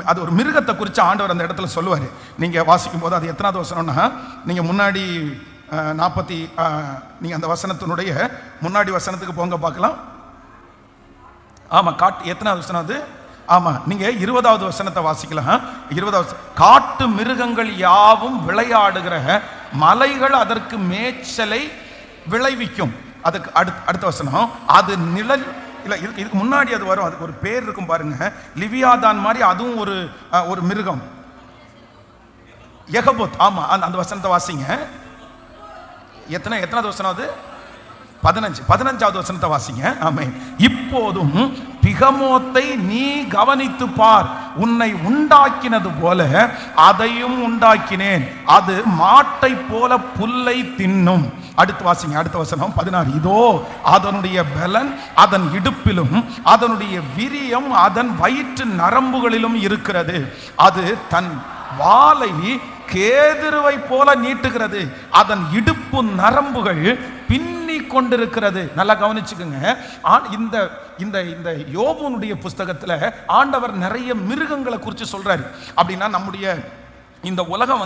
அது ஒரு மிருகத்தை குறித்து ஆண்டவர் அந்த இடத்துல சொல்லுவாரு. நீங்க வாசிக்கும் போது அது எத்தனாவது வசனம்னா, நீங்க முன்னாடி 40 நீங்க அந்த வசனத்தினுடைய முன்னாடி வசனத்துக்கு போங்க பார்க்கலாம். ஆமா, எத்தனாவது வசனம் அது? ஆமா, நீங்க 20வது வசனத்தை வாசிக்கலாம். 20வது, காட்டு மிருகங்கள் யாவும் விளையாடுகிற மலைகள் அதற்கு மேய்ச்சலை விளைவிக்கும். அதுக்கு அடுத்த வசனம், அது நிழல் இல்ல, இதுக்கு முன்னாடி அது வரும், அதுக்கு ஒரு பேர் இருக்கும் பாருங்க. லிவியாதான் மாதிரி அதுவும் ஒரு மிருகம், யெகபோத். ஆமா, அந்த வசனத்தை வாசிங்க. எத்தனாவது வசனம் அது? 15வது வசனத்தை வாசிங்க. ஆமென். இப்போதும் பிகமோத்தை நீ கவனித்து பார், உன்னை உண்டாக்கினது போல அதையும் உண்டாக்கினேன், அது மாட்டை போல புல்லை தின்னும். அடுத்து வாசிங்க, அடுத்த வசனம் 16. இதோ அதனுடைய பலன் அதன் இடுப்பிலும் அதனுடைய விரியம் அதன் வயிற்று நரம்புகளிலும் இருக்கிறது. அது தன் வாளை கேதுருவை போல நீட்டுகிறது, அதன் இடுப்பு நரம்புகள் பின்னி கொண்டிருக்கிறது. நல்லா கவனிச்சுக்குங்க. இந்த யோபுனுடைய புஸ்தகத்துல ஆண்டவர் நிறைய மிருகங்களை குறித்து சொல்றாரு. அப்படின்னா நம்முடைய இந்த உலகம்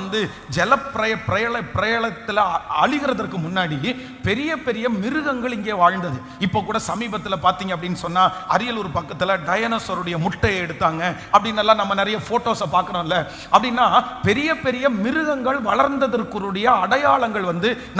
பிரயலத்தில் அழிகிறதுக்கு முன்னாடி பெரிய பெரிய மிருகங்கள் இங்கே வாழ்ந்தது. இப்போ கூட சமீபத்தில் பார்த்தீங்க அப்படின்னு சொன்னா அரியலூர் பக்கத்தில் டைனோசருடைய முட்டையை எடுத்தாங்க அப்படின்னு எல்லாம் நம்ம நிறைய போட்டோஸை பார்க்குறோம்ல. அப்படின்னா பெரிய பெரிய மிருகங்கள் வளர்ந்ததற்குரிய அடையாளங்கள்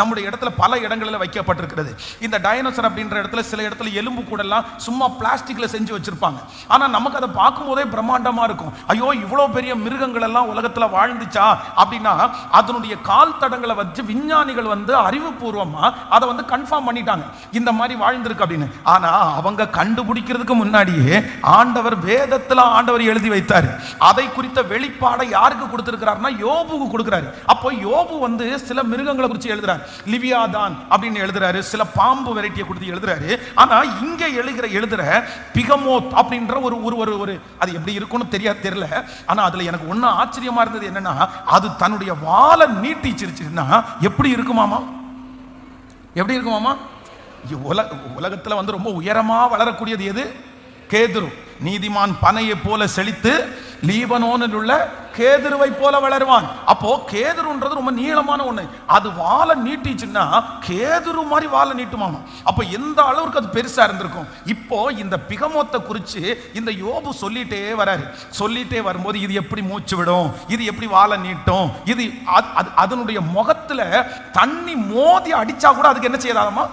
நம்முடைய இடத்துல பல இடங்களில் வைக்கப்பட்டிருக்கிறது. இந்த டைனோசர் அப்படின்ற இடத்துல சில இடத்துல எலும்பு கூட எல்லாம் சும்மா பிளாஸ்டிக்ல செஞ்சு வச்சிருப்பாங்க. ஆனால் நமக்கு அதை பார்க்கும்போதே பிரம்மாண்டமா இருக்கும். ஐயோ, இவ்வளோ பெரிய மிருகங்கள் எல்லாம் உலகத்தில் வாழ்ந்து அப்படின்னா அதனுடைய கால் தடங்களை வச்சு விஞ்ஞானிகள் அறிவுபூர்வமா அதை கன்ஃபார்ம் பண்ணிட்டாங்க, இந்த மாதிரி வாழ்ந்திருக்கு அப்படின்னு. ஆனா அவங்க கண்டுபிடிக்கிறதுக்கு முன்னாடியே ஆண்டவர் வேதத்துல ஆண்டவர் எழுதி வைத்தார். அதை குறித்த வெளிப்பாடை யாருக்கு கொடுத்திருக்கிறார்னா யோபுக்கு கொடுக்கிறாரு. அப்போ யோபு சில மிருகங்களை குறித்து எழுதுறாரு, லிவியாதான் அப்படின்னு எழுதுறாரு, சில பாம்பு வெரைட்டியை கொடுத்து எழுதுறாரு. ஆனா இங்க எழுதுற பிகமோத் அப்படின்ற ஒரு அது எப்படி இருக்கும்னு தெரியல. ஆனா அதுல எனக்கு ஒண்ணு ஆச்சரியமா இருந்தது என்னன்னா, அது தன்னுடைய வாளை நீட்டிச்சிருச்சுன்னா எப்படி இருக்குமாமா? உலகத்துல ரொம்ப உயரமா வளரக்கூடியது எது? கேதுரு. நீதிமான் பனையை போல செழித்து லீபனோனில் உள்ள கேதுருவை போல வளருவான். அப்போ கேதுருன்றது ரொம்ப நீளமான ஒண்ணு. அது வாழை நீட்டிச்சுன்னா கேதுரு மாதிரி வாழை நீட்டுமாமா. அப்போ எந்த அளவுக்கு அது பெருசா இருந்திருக்கும். இப்போ இந்த பிகமோத்தை குறித்து இந்த யோபு சொல்லிட்டே வராரு. சொல்லிட்டே வரும்போது இது எப்படி மூச்சு விடும், இது எப்படி வாழை நீட்டும், இது அதனுடைய முகத்துல தண்ணி மோதி அடிச்சா கூட அதுக்கு என்ன செய்யலாமா,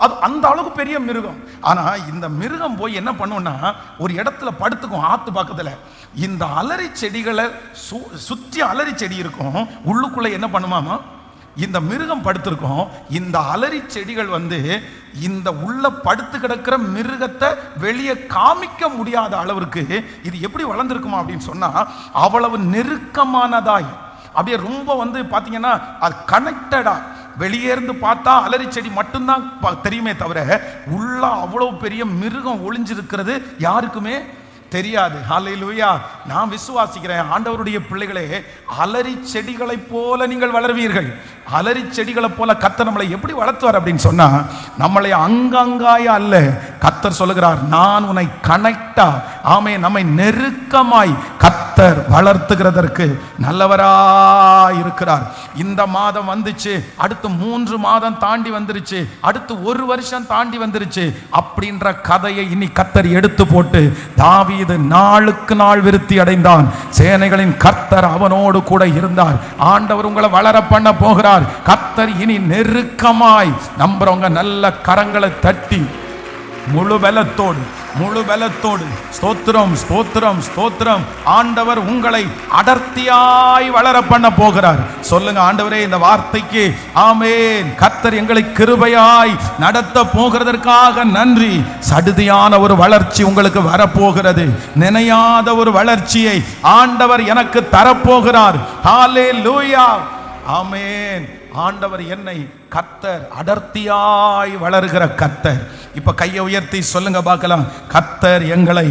அது அந்த அளவுக்கு பெரிய மிருகம். ஆனா இந்த மிருகம் போய் என்ன பண்ணும்னா ஒரு இடத்துல படுத்துக்கும், ஆத்து பக்கத்துல. இந்த அலரி செடிகளை சுற்றி அலரி செடி இருக்கும், உள்ளுக்குள்ள என்ன பண்ணுமாமா, இந்த மிருகம் படுத்திருக்கும். இந்த அலரி செடிகள் இந்த உள்ள படுத்து கிடக்கிற மிருகத்தை வெளியே காமிக்க முடியாத அளவிற்கு இது எப்படி வளர்ந்துருக்குமா அப்படின்னு சொன்னா, அவ்வளவு நெருக்கமானதாய் அப்படியே ரொம்ப பாத்தீங்கன்னா அது கனெக்டடா. வெளியே இருந்து பார்த்தா அலரி செடி மட்டும்தான் தெரியுமே தவிர உள்ள அவ்வளவு பெரிய மிருகம் ஒளிஞ்சிருக்கிறது யாருக்குமே தெரியாது. ஹல்லேலூயா. நான் விசுவாசிக்கிறேன் ஆண்டவருடைய பிள்ளைகளே, அலரி செடிகளை போல நீங்கள் வளர்வீர்கள். அலரி செடிகளை போல கர்த்தர் நம்மளை எப்படி வளர்த்துவார் அப்படின்னு சொன்னா, நம்மளை அங்கங்காய அல்ல, கர்த்தர் சொல்லுகிறார் நான் உன்னை கனெக்டா, ஆமே, நம்மை நெருக்கமாய் கர்த்தர் வளர்த்துகிறதற்கு நல்லவராய் இருக்கிறார். இந்த மாதம் வந்துச்சு, அடுத்து 3 மாதம் தாண்டி வந்துருச்சு, அடுத்து 1 வருஷம் தாண்டி வந்துருச்சு. அப்படின்ற கதையை இனி கர்த்தர் எடுத்து போட்டு, தாவீது நாளுக்கு நாள் விருத்தி அடைந்தான், சேனைகளின் கர்த்தர் அவனோடு கூட இருந்தார். ஆண்டவர் உங்களை வளர பண்ண போகிறார். கர்த்தர் இனி நெருக்கமாய் நம்புறவங்க நல்ல கரங்களை தட்டி முழு பலத்தோடு ஸ்தோத்திரம் ஸ்தோத்திரம் ஸ்தோத்திரம். ஆண்டவர் உங்களை அடர்த்தியாய் வளர பண்ண போகிறார். சொல்லுங்க, ஆண்டவரே இந்த வார்த்தைக்கு ஆமென். கர்த்தர் எங்களை கிருபையாய் நடத்த போகிறதற்காக நன்றி. சடுதியான ஒரு வளர்ச்சி உங்களுக்கு வரப்போகிறது. நினையாத ஒரு வளர்ச்சியை ஆண்டவர் எனக்கு தரப்போகிறார். ஹல்லேலூயா, ஆமென். ஆண்டவர் என்னை கர்த்தர் அடர்த்தியாய் வளர்கிற கர்த்தர். இப்ப கையை உயர்த்தி சொல்லுங்க பார்க்கலாம், கர்த்தர் எங்களை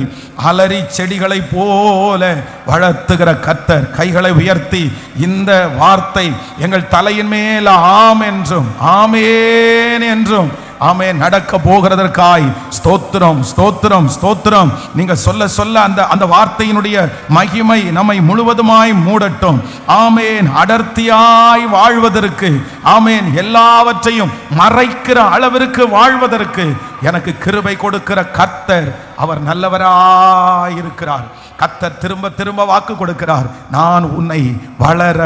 அலரி செடிகளை போல வளர்த்துகிற கர்த்தர். கைகளை உயர்த்தி இந்த வார்த்தை எங்கள் தலையின் மேல் ஆம் என்றும் ஆமேன் என்றும் ஆமே நடக்க போகிறதற்காய் ஸ்தோத்திரம் ஸ்தோத்திரம் ஸ்தோத்திரம். நீங்க சொல்ல சொல்ல அந்த வார்த்தையினுடைய மகிமை நம்மை முழுவதுமாய் மூடட்டும். ஆமேன். அடர்த்தியாய் வாழ்வதற்கு, ஆமேன், எல்லாவற்றையும் மறைக்கிற அளவிற்கு வாழ்வதற்கு எனக்கு கிருபை கொடுக்கிற கர்த்தர் அவர் நல்லவராயிருக்கிறார். கர்த்தர் திரும்ப திரும்ப வாக்கு கொடுக்கிறார், நான் உன்னை வளர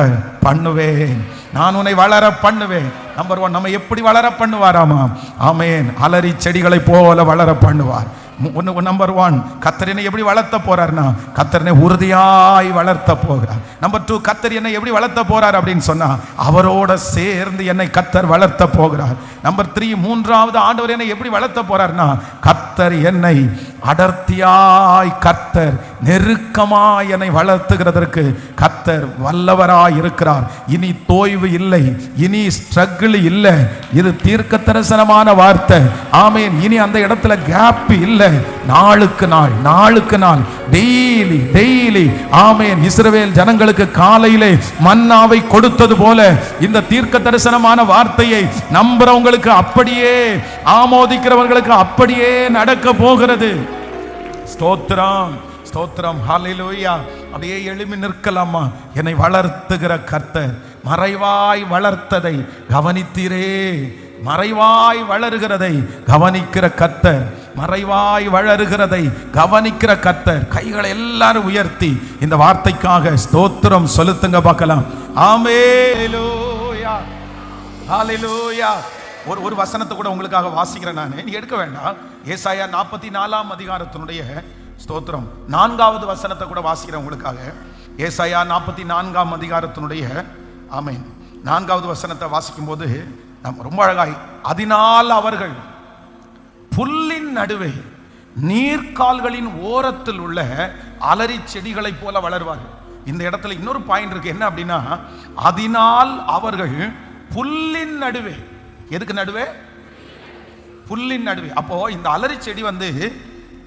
பண்ணுவேன், நான் உன்னை வளர பண்ணுவேன். நம்பர் 1, நம்ம எப்படி வளர பண்ணுவாராமா? ஆமேன். அலரி செடிகளை போல வளர பண்ணுவார். நம்பர் 1, கர்த்தர் என்னை எப்படி வளர்த்த போறார்னா, கர்த்தர் என்னை உறுதியாய் வளர்த்த போகிறார். நம்பர் 2, கர்த்தர் என்னை எப்படி வளர்த்த போறார் அப்படின்னு சொன்னா, அவரோட சேர்ந்து என்னை கர்த்தர் வளர்த்த போகிறார். நம்பர் 3, மூன்றாவது, ஆண்டவர் என்னை எப்படி வளர்த்த போறார்னா, கர்த்தர் என்னை அடர்த்தியாய், கர்த்தர் நெருக்கமாய் என்னை வளர்த்துகிறதற்கு கர்த்தர் வல்லவராய் இருக்கிறார். இனி தோய்வு இல்லை, இனி ஸ்ட்ரகிள் இல்லை. இது தீர்க்க தரிசனமான வார்த்தை. ஆமேன். இனி அந்த இடத்துல கேப் இல்லை. நாளுக்கு நாள் டெய்லி ஆமேன். இஸ்ரவேல் ஜனங்களுக்கு காலையிலே மன்னாவை கொடுத்தது போல இந்த தீர்க்க தரிசனமான வார்த்தையை நம்புறவங்களுக்கு அப்படியே, ஆமோதிக்கிறவர்களுக்கு அப்படியே நடக்க போகிறது. ஸ்தோத்திரம் ஸ்தோத்திரம். ஹல்லேலூயா. அப்படியே எழும்பி நிற்கலாமா? என்னை வளர்த்துகிற கர்த்தர் மறைவாய் வளர்த்ததை கவனித்தீரே. மறைவாய் வளருகிறதை கவனிக்கிற கர்த்தர், மறைவாய் வளருகிறதை கவனிக்கிற கர்த்தர். கைகளை எல்லாரும் உயர்த்தி இந்த வார்த்தைக்காக ஸ்தோத்திரம் செலுத்துங்க பார்க்கலாம். ஆமென். ஹல்லேலூயா. ஒரு வசனத்தை கூட உங்களுக்காக வாசிக்கிறேன். நான் நீ எடுக்க வேண்டாம். ஏசாயா 44ஆம் அதிகாரத்தினுடைய ஸ்தோத்திரம் 4வது வசனத்தை கூட வாசிக்கிறேன் உங்களுக்காக. ஏசாயா 44ஆம் அதிகாரத்தினுடைய ஆமென் 4வது வசனத்தை வாசிக்கும் போது நம்ம ரொம்ப அழகாய், அதனால் அவர்கள் புல்லின் நடுவே நீர்க்கால்களின் ஓரத்தில் உள்ள அலரி செடிகளை போல வளர்வார்கள். இந்த இடத்துல இன்னொரு பாயிண்ட் இருக்கு. என்ன அப்படின்னா, அதனால் அவர்கள் புல்லின் நடுவே. எதுக்கு நடுவே? புல்லின் நடுவே. அப்போ இந்த அலரி செடி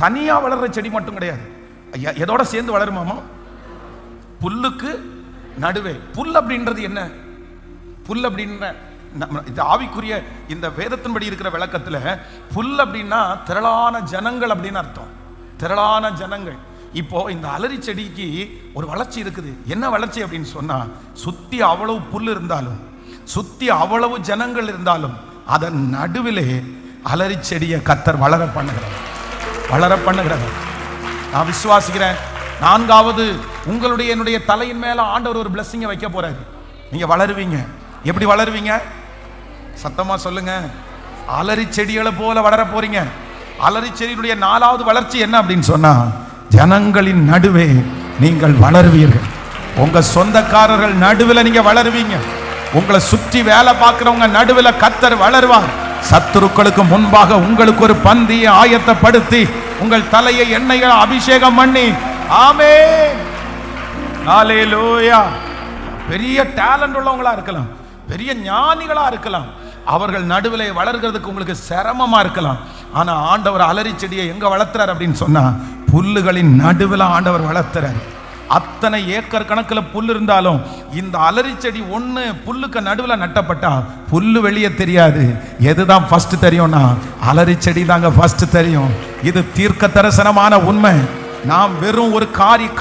தனியா வளர்ற செடி மட்டும் கிடையாது. எதோட சேர்ந்து வளருமாமா? புல்லுக்கு நடுவே. புல் அப்படின்றது என்ன? புல் அப்படின்ற இந்த ஆவிக்குரிய இந்த வேதத்தின்படி இருக்கிற விளக்கத்துல புல் அப்படின்னா திரளான ஜனங்கள் அப்படின்னு அர்த்தம். திரளான ஜனங்கள். இப்போ இந்த அலரி செடிக்கு ஒரு வளர்ச்சி இருக்குது. என்ன வளர்ச்சி அப்படின்னு சொன்னா, சுத்தி அவ்வளவு புல் இருந்தாலும், சுத்தி அவ்வளவு ஜனங்கள் இருந்தாலும், அதன் நடுவிலே அலரி செடியை கர்த்தர் வளர பண்ணுகிறார். நான் விசுவாசிக்கிறேன். நான்காவது, உங்களுடைய என்னுடைய தலையின் மேல ஆண்டவர் ஒரு பிளஸிங்கை வைக்க போறாரு. நீங்க வளருவீங்க. எப்படி வளருவீங்க? சத்தமா சொல்லுங்க. அலரி செடிகளை போல வளர போறீங்க. அலரி செடியுடைய 4வது வளர்ச்சி என்ன அப்படின்னு சொன்னா, ஜனங்களின் நடுவே நீங்கள் வளருவீர்கள். உங்க சொந்தக்காரர்கள் நடுவில் நீங்க வளருவீங்க. உங்களை சுற்றி வேலை பார்க்கிறவங்க நடுவில் கர்த்தர் வளருவார். சத்துருக்களுக்கு முன்பாக உங்களுக்கு ஒரு பந்தியை ஆயத்தப்படுத்தி உங்கள் தலையை எண்ணெயை அபிஷேகம் பண்ணி, ஆமென், ஹல்லேலூயா. பெரிய டேலண்ட் உள்ளவங்களா இருக்கலாம், பெரிய ஞானிகளா இருக்கலாம், அவர்கள் நடுவிலே வளர்கிறதுக்கு உங்களுக்கு சிரமமா இருக்கலாம். ஆனா ஆண்டவர் அலரி செடியை எங்க வளர்த்துறார் அப்படின்னு சொன்னா, புல்லுகளின் நடுவில் ஆண்டவர் வளர்த்துறார். அத்தனை ஏக்கர் கணக்கில் புல் இருந்தாலும் இந்த அலரி செடி ஒன்று புல்லுக்கு நடுவில் நட்டப்பட்டா புல்லு வெளியே தெரியாது. எதுதான் ஃபர்ஸ்ட் தெரியும்னா, அலரி செடி தாங்க ஃபர்ஸ்ட் தெரியும். இது தீர்க்க தரிசனமான உண்மை. நாம் வெறும் ஒரு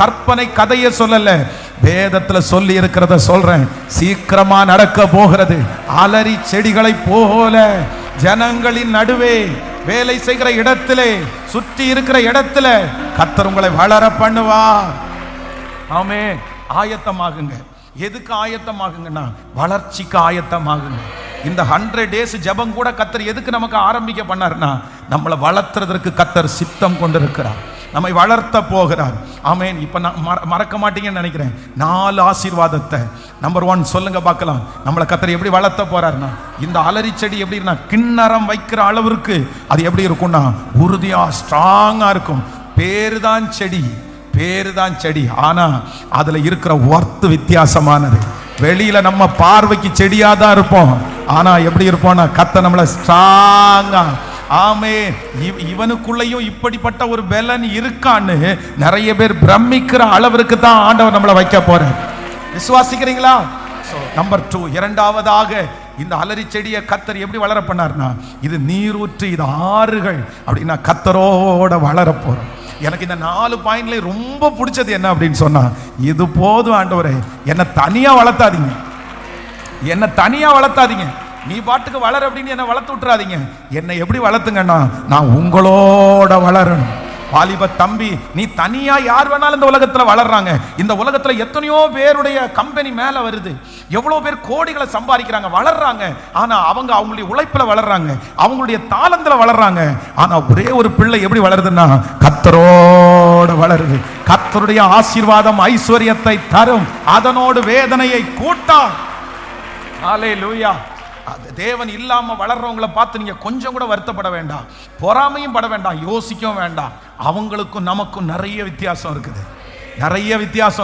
கற்பனை கதையை சொல்லல, வேதத்துல சொல்லி இருக்கிறத சொல்றேன். சீக்கிரமா நடக்க போகிறது. அலரி செடிகளை போல ஜனங்களின் நடுவே, வேலை செய்கிற இடத்திலே, சுற்றி இருக்கிற இடத்துல கர்த்தர் உங்களை வளர பண்ணுவார். ஆமென். ஆயத்தமாகுங்க. எதுக்கு ஆயத்தமாகுங்கன்னா, வளர்ச்சிக்கு ஆயத்தமாகுங்க. இந்த 100 days ஜெபம் கூட கர்த்தர் எதுக்கு நமக்கு ஆரம்பிக்க பண்ணார்னா, நம்மளை வளர்த்துறதற்கு கர்த்தர் சித்தம் கொண்டிருக்கிறார். நம்மை வளர்த்த போகிறார். ஆமென். இப்ப நான் மறக்க மாட்டீங்கன்னு நினைக்கிறேன் 4 ஆசீர்வாதத்தை. நம்பர் 1 சொல்லுங்க பார்க்கலாம். நம்மளை கர்த்தர் எப்படி வளர்த்த போறாருன்னா, இந்த அலரி செடி எப்படின்னா, கிண்ணறம் வைக்கிற அளவிற்கு அது எப்படி இருக்கும்னா, உறுதியா ஸ்ட்ராங்கா இருக்கும். பேருதான் செடி, ஆனா அதுல இருக்கிற ஒர்த் வித்தியாசமானது. வெளியில நம்ம பார்வைக்கு செடியா தான் இருப்போம், ஆனா எப்படி இருப்போம்னா, கர்த்தர் நம்மள ஸ்ட்ராங்கா, ஆமென், இவனுக்குள்ளேயும் இப்படிப்பட்ட ஒரு பலன் இருக்கான்னு நிறைய பேர் பிரமிக்கிற அளவிற்கு தான் ஆண்டவர் நம்மளை வைக்க போறார். விசுவாசிக்கிறீங்களா? நம்பர் 2, இரண்டாவதாக இந்த அலரி செடியை கர்த்தர் எப்படி வளர பண்ணார்னா, இது நீரூற்று, இது ஆறுகள் அப்படின்னா கர்த்தரோட வளர போறோம். எனக்கு இந்த 4 பாயிண்ட்ல ரொம்ப பிடிச்சது என்ன அப்படின்னு சொன்னா, இது போதும் ஆண்டவரே, என்னை தனியா வளர்த்தாதீங்க, நீ பாட்டுக்கு வளர அப்படின்னு என்னை வளர்த்து விட்டுறாதீங்க. என்னை எப்படி வளர்த்துங்கன்னா, நான் உங்களோட வளரணும். வாலிப தம்பி, நீ தனியா யார் வேணாலும் இந்த உலகத்துல வளர்றாங்க. இந்த உலகத்துல எத்தனையோ பேருடைய கம்பெனி மேல வருது, எவ்வளவு பேர் கோடிகளை சம்பாதிக்கிறாங்க, வளர்றாங்க. ஆனா அவங்களுடைய உழைப்புல வளர்றாங்க, அவங்களுடைய தாளத்துல வளர்றாங்க. ஆனா ஒரே ஒரு பிள்ளை எப்படி வளருதுன்னா, கர்த்தரோட வளருது. கர்த்தருடைய ஆசீர்வாதம் ஐஸ்வர்யத்தை தரும், அதனோடு வேதனையை கூட்டார். ஹல்லேலூயா. தேவன் இல்லாம வளர்றவங்களை பார்த்து நீங்க கொஞ்சம் கூட வருத்தப்பட வேண்டாம், பொறாமையும் பட வேண்டாம், யோசிக்கவும் வேண்டாம். அவங்களுக்கும் நமக்கும் நிறைய வித்தியாசம்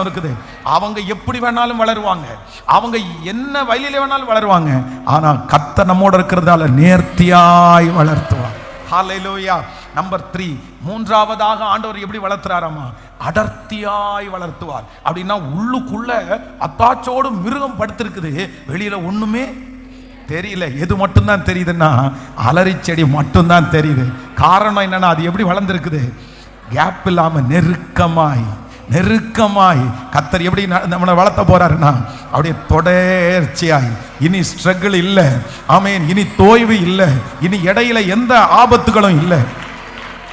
இருக்குது. அவங்க எப்படி வேணாலும் வளருவாங்க, அவங்க என்ன வழியில வேணாலும் வளருவாங்க. ஆனா கர்த்தர் நம்மோட இருக்கிறதால நேர்த்தியாய் வளர்த்துவார். ஹல்லேலூயா. நம்பர் 3, மூன்றாவதாக ஆண்டவர் எப்படி வளர்த்துறாராமா, அடர்த்தியாய் வளர்த்துவார். அப்படின்னா உள்ளுக்குள்ள அத்தாச்சோடு மிருகம் படுத்திருக்குது, வெளியில ஒண்ணுமே தெரியல. எது மட்டும்தான் தெரியுதுன்னா, அலரி செடி மட்டும்தான் தெரியுது. காரணம் என்னன்னா, அது எப்படி வளர்ந்துருக்குது, கேப் இல்லாம நெருக்கமாய் கர்த்தர் எப்படி நம்மளை வளர்த்த போறாருன்னா, அப்படியே தொடர்ச்சியாய். இனி ஸ்ட்ரகிள் இல்லை, ஆமென், இனி தோய்வு இல்லை, இனி இடையில எந்த ஆபத்துகளும் இல்லை,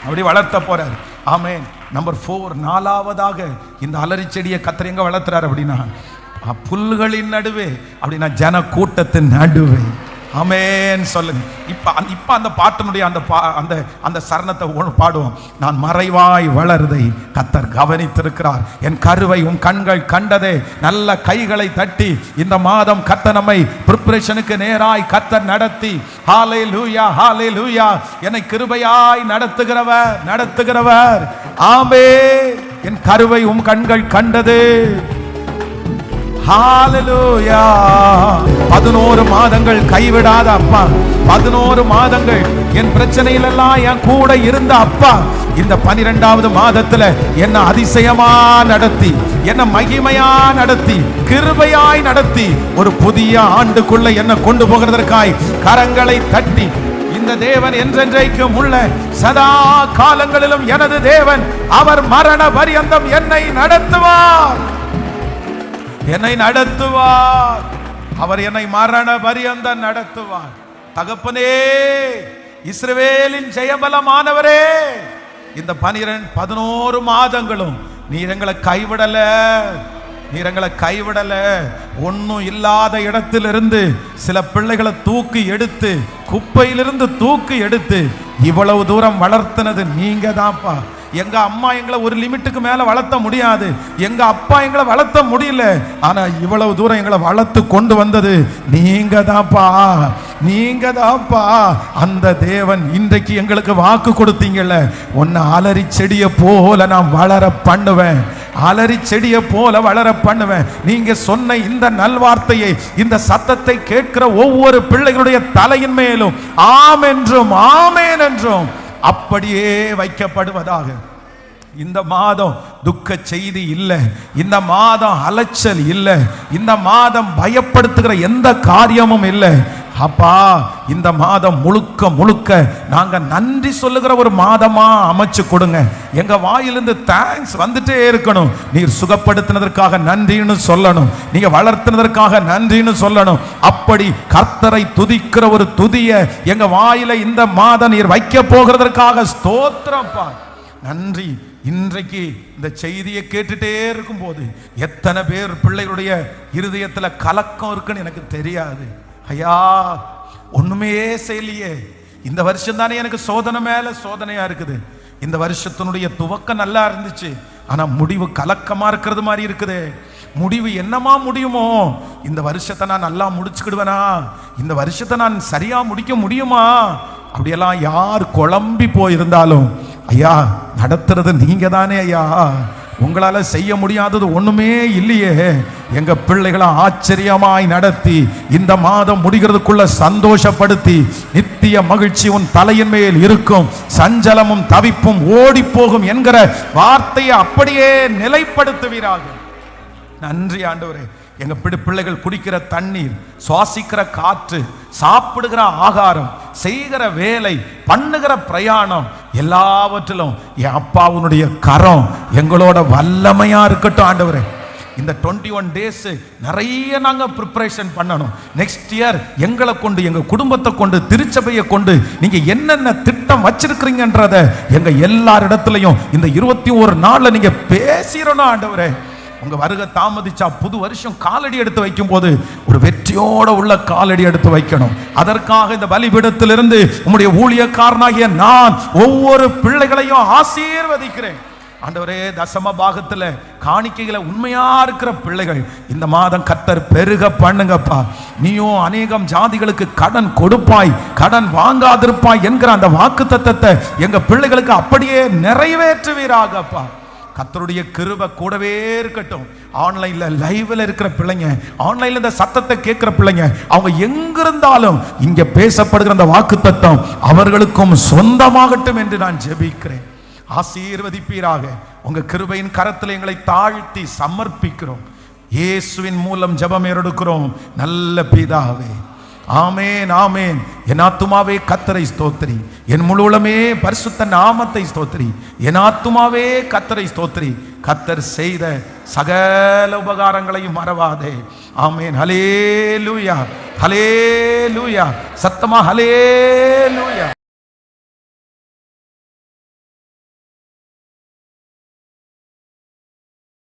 அப்படி வளர்த்த போறாரு. ஆமென். நம்பர் 4, நாலாவதாக இந்த அலரி செடியை கர்த்தர் எங்க வளர்த்துறாரு அப்படின்னா, புல்களின் நடுவே, அப்படின்னா ஜன கூட்டத்தின் நடுவே. ஆமென் சொல்லுங்க. இப்ப அந்த பாட்டினுடைய அந்த சரணத்தை பாடுவோம். நான் மறைவாய் வளருதை கர்த்தர் கவனித்திருக்கிறார், என் கருவை உன் கண்கள் கண்டதே. நல்ல கைகளை தட்டி இந்த மாதம் கர்த்தர் நம்மை பிரிப்பரேஷனுக்கு நேராய் கர்த்தர் நடத்தி, ஹல்லேலூயா, ஹல்லேலூயா, என்னை கிருபையாய் நடத்துகிறவர். ஆமென். என் கருவை உன் கண்கள் கண்டது. ஹல்லேலூயா. 11 மாதங்கள் கைவிடாத அப்பா, 11 மாதங்கள் என் பிரச்சனையிலெல்லாம் என் கூட இருந்த அப்பா, இந்த 12வது மாதத்துல என்ன அதிசயமா நடத்தி, என்ன மகிமையா நடத்தி, கிருபையாய் நடத்தி, ஒரு புதிய ஆண்டுக்குள்ள என்ன கொண்டு போகிறதற்காய் கரங்களை தட்டி இந்த தேவன் என்றென்றைக்கும் உள்ள சதா காலங்களிலும் எனது தேவன். அவர் மரண பரியந்தம் என்னை நடத்துவார், என்னை நடத்துவார். அவர் என்னை மரண பரியந்தம் நடத்துவார். தகப்பனே, இஸ்ரவேலின் ஜெயபலமானவரே, இந்த 11 மாதங்களும் நீர் எங்களை கைவிடல, நீர் எங்களை கைவிடல. ஒன்னும் இல்லாத இடத்திலிருந்து சில பிள்ளைகளை தூக்கி எடுத்து, குப்பையிலிருந்து தூக்கி எடுத்து இவ்வளவு தூரம் வளர்த்தினது நீங்க தான்ப்பா. எங்க அம்மா எங்களை ஒரு லிமிட்டுக்கு மேல வளர்த்த முடியாது, எங்க அப்பா எங்களை வளர்த்த முடியல, ஆனா இவ்வளவு தூரம் எங்களை வளர்த்து கொண்டு வந்தது நீங்க தான்ப்பா, நீங்க தான்ப்பா. அந்த தேவன் இன்றைக்கு எங்களுக்கு வாக்கு கொடுத்தீங்கல்ல, உன்னை அலறி செடியை போல நான் வளர பண்ணுவேன், அலறி செடியை போல வளர பண்ணுவேன். நீங்க சொன்ன இந்த நல்வார்த்தையை, இந்த சத்தத்தை கேட்கிற ஒவ்வொரு பிள்ளைகளுடைய தலையின் மேலும் ஆம் என்றும் ஆமேன் என்றும் அப்படியே வைக்கப்படுவதாக. இந்த மாதம் துக்க செய்தி இல்லை, இந்த மாதம் அலைச்சல் இல்லை, இந்த மாதம் பயப்படுத்துகிற எந்த காரியமும் இல்லை. அப்பா, இந்த மாதம் முழுக்க முழுக்க நாங்க நன்றி சொல்லுகிற ஒரு மாதமா அமைச்சு கொடுங்க. எங்க வாயிலிருந்து தேங்க்ஸ் வந்துட்டே இருக்கணும். நீர் சுகப்படுத்தினதற்காக நன்றின்னு சொல்லணும், நீங்க வளர்த்தினதற்காக நன்றின்னு சொல்லணும். அப்படி கர்த்தரை துதிக்கிற ஒரு துதிய எங்க வாயில இந்த மாதம் நீர் வைக்க போகிறதற்காக ஸ்தோத்திரம்ப்பா, நன்றி. இன்றைக்கு இந்த செய்தியை கேட்டுட்டே இருக்கும் போது எத்தனை பேர் பிள்ளைகளுடைய இருதயத்துல கலக்கம் இருக்குன்னு எனக்கு தெரியாது. ஐயா, ஒண்ணுமே செய்யலையே, இந்த வருஷம் தானே எனக்கு சோதனை மேல சோதனையா இருக்குது. இந்த வருஷத்தினுடைய துவக்கம் நல்லா இருந்துச்சு, ஆனா முடிவு கலக்கமா இருக்கிறது மாதிரி இருக்குது. முடிவு என்னமா முடியுமோ? இந்த வருஷத்தை நான் நல்லா முடிச்சுக்கிடுவேனா? இந்த வருஷத்தை நான் சரியா முடிக்க முடியுமா? அப்படியெல்லாம் யார் குழம்பி போயிருந்தாலும், ஐயா நடத்துறது நீங்க தானே ஐயா, உங்களால செய்ய முடியாதது ஒண்ணுமே இல்லையே. எங்க பிள்ளைகளை ஆச்சரியமாய் நடத்தி இந்த மாதம் முடிகிறதுக்குள்ள சந்தோஷப்படுத்தி, நித்திய மகிழ்ச்சி உன் தலையின் மேல் இருக்கும், சஞ்சலமும் தவிப்பும் ஓடி போகும் என்கிற வார்த்தையை அப்படியே நிலைப்படுத்துவீராக. நன்றி ஆண்டவரே. எங்க பிள்ளைகள் குடிக்கிற தண்ணீர், சுவாசிக்கிற காற்று, சாப்பிடுகிற ஆகாரம், செய்கிற வேலை, பண்ணுகிற பிரயாணம், எல்லாவற்றிலும் என் அப்பாவுடைய கரம் எங்களோட வல்லமையா இருக்கட்டும் ஆண்டவரே. இந்த 21 டேஸ் நிறைய நாங்க ப்ரிப்பரேஷன் பண்ணணும். நெக்ஸ்ட் இயர் எங்களை கொண்டு, எங்க குடும்பத்தை கொண்டு, திருச்சபையை கொண்டு நீங்க என்னென்ன திட்டம் வச்சிருக்கிறீங்கன்றத எங்க எல்லாரிடத்துலையும் இந்த 21 நாள்ல நீங்க பேசிடணும் ஆண்டவரே. உங்க வருகை தாமதிச்சா புது வருஷம் காலடி எடுத்து வைக்கும் போது ஒரு வெற்றியோட உள்ள காலடி எடுத்து வைக்கணும். அதற்காக இந்த பலிபீடத்திலிருந்து உம்முடைய ஊழியக்காரனாகிய நான் ஒவ்வொரு பிள்ளைகளையும் ஆசீர்வதிக்கிறேன் ஆண்டவரே. தசம பாகத்துல காணிக்கைகளை உண்மையா இருக்கிற பிள்ளைகள் இந்த மாதம் கர்த்தர் பெருக பண்ணுங்கப்பா. நீயும் அநேகம் ஜாதிகளுக்கு கடன் கொடுப்பாய், கடன் வாங்காதிருப்பாய் என்கிற அந்த வாக்கு தத்தத்தை எங்க பிள்ளைகளுக்கு அப்படியே நிறைவேற்றுவீராகப்பா. கர்த்தருடைய கிருபை கூடவே இருக்கட்டும். ஆன்லைன்ல லைவ்ல இருக்கிற பிள்ளைங்க, ஆன்லைன்ல இந்த சத்தத்தை கேட்கிற பிள்ளைங்க, அவங்க எங்கிருந்தாலும் இங்க பேசப்படுகிற அந்த வாக்குத்தத்தம் அவர்களுக்கும் சொந்தமாகட்டும் என்று நான் ஜெபிக்கிறேன். ஆசீர்வதிப்பீராக. உங்க கிருபையின் கரத்தில் எங்களை தாழ்த்தி சமர்ப்பிக்கிறோம். இயேசுவின் மூலம் ஜெபம் எடுக்கிறோம் நல்ல பிதாவே. ஆமேன் ஆமேன். என் ஆத்துமாவே கர்த்தரை ஸ்தோத்திரி, என் முழு உளமே பரிசுத்த நாமத்தை ஸ்தோத்திரி. என் ஆத்துமாவே கர்த்தரை ஸ்தோத்திரி, கர்த்தர் செய்த சகல உபகாரங்களையும் மறவாதே. ஆமேன். ஹல்லேலூயா, ஹல்லேலூயா. சத்தமா ஹல்லேலூயா.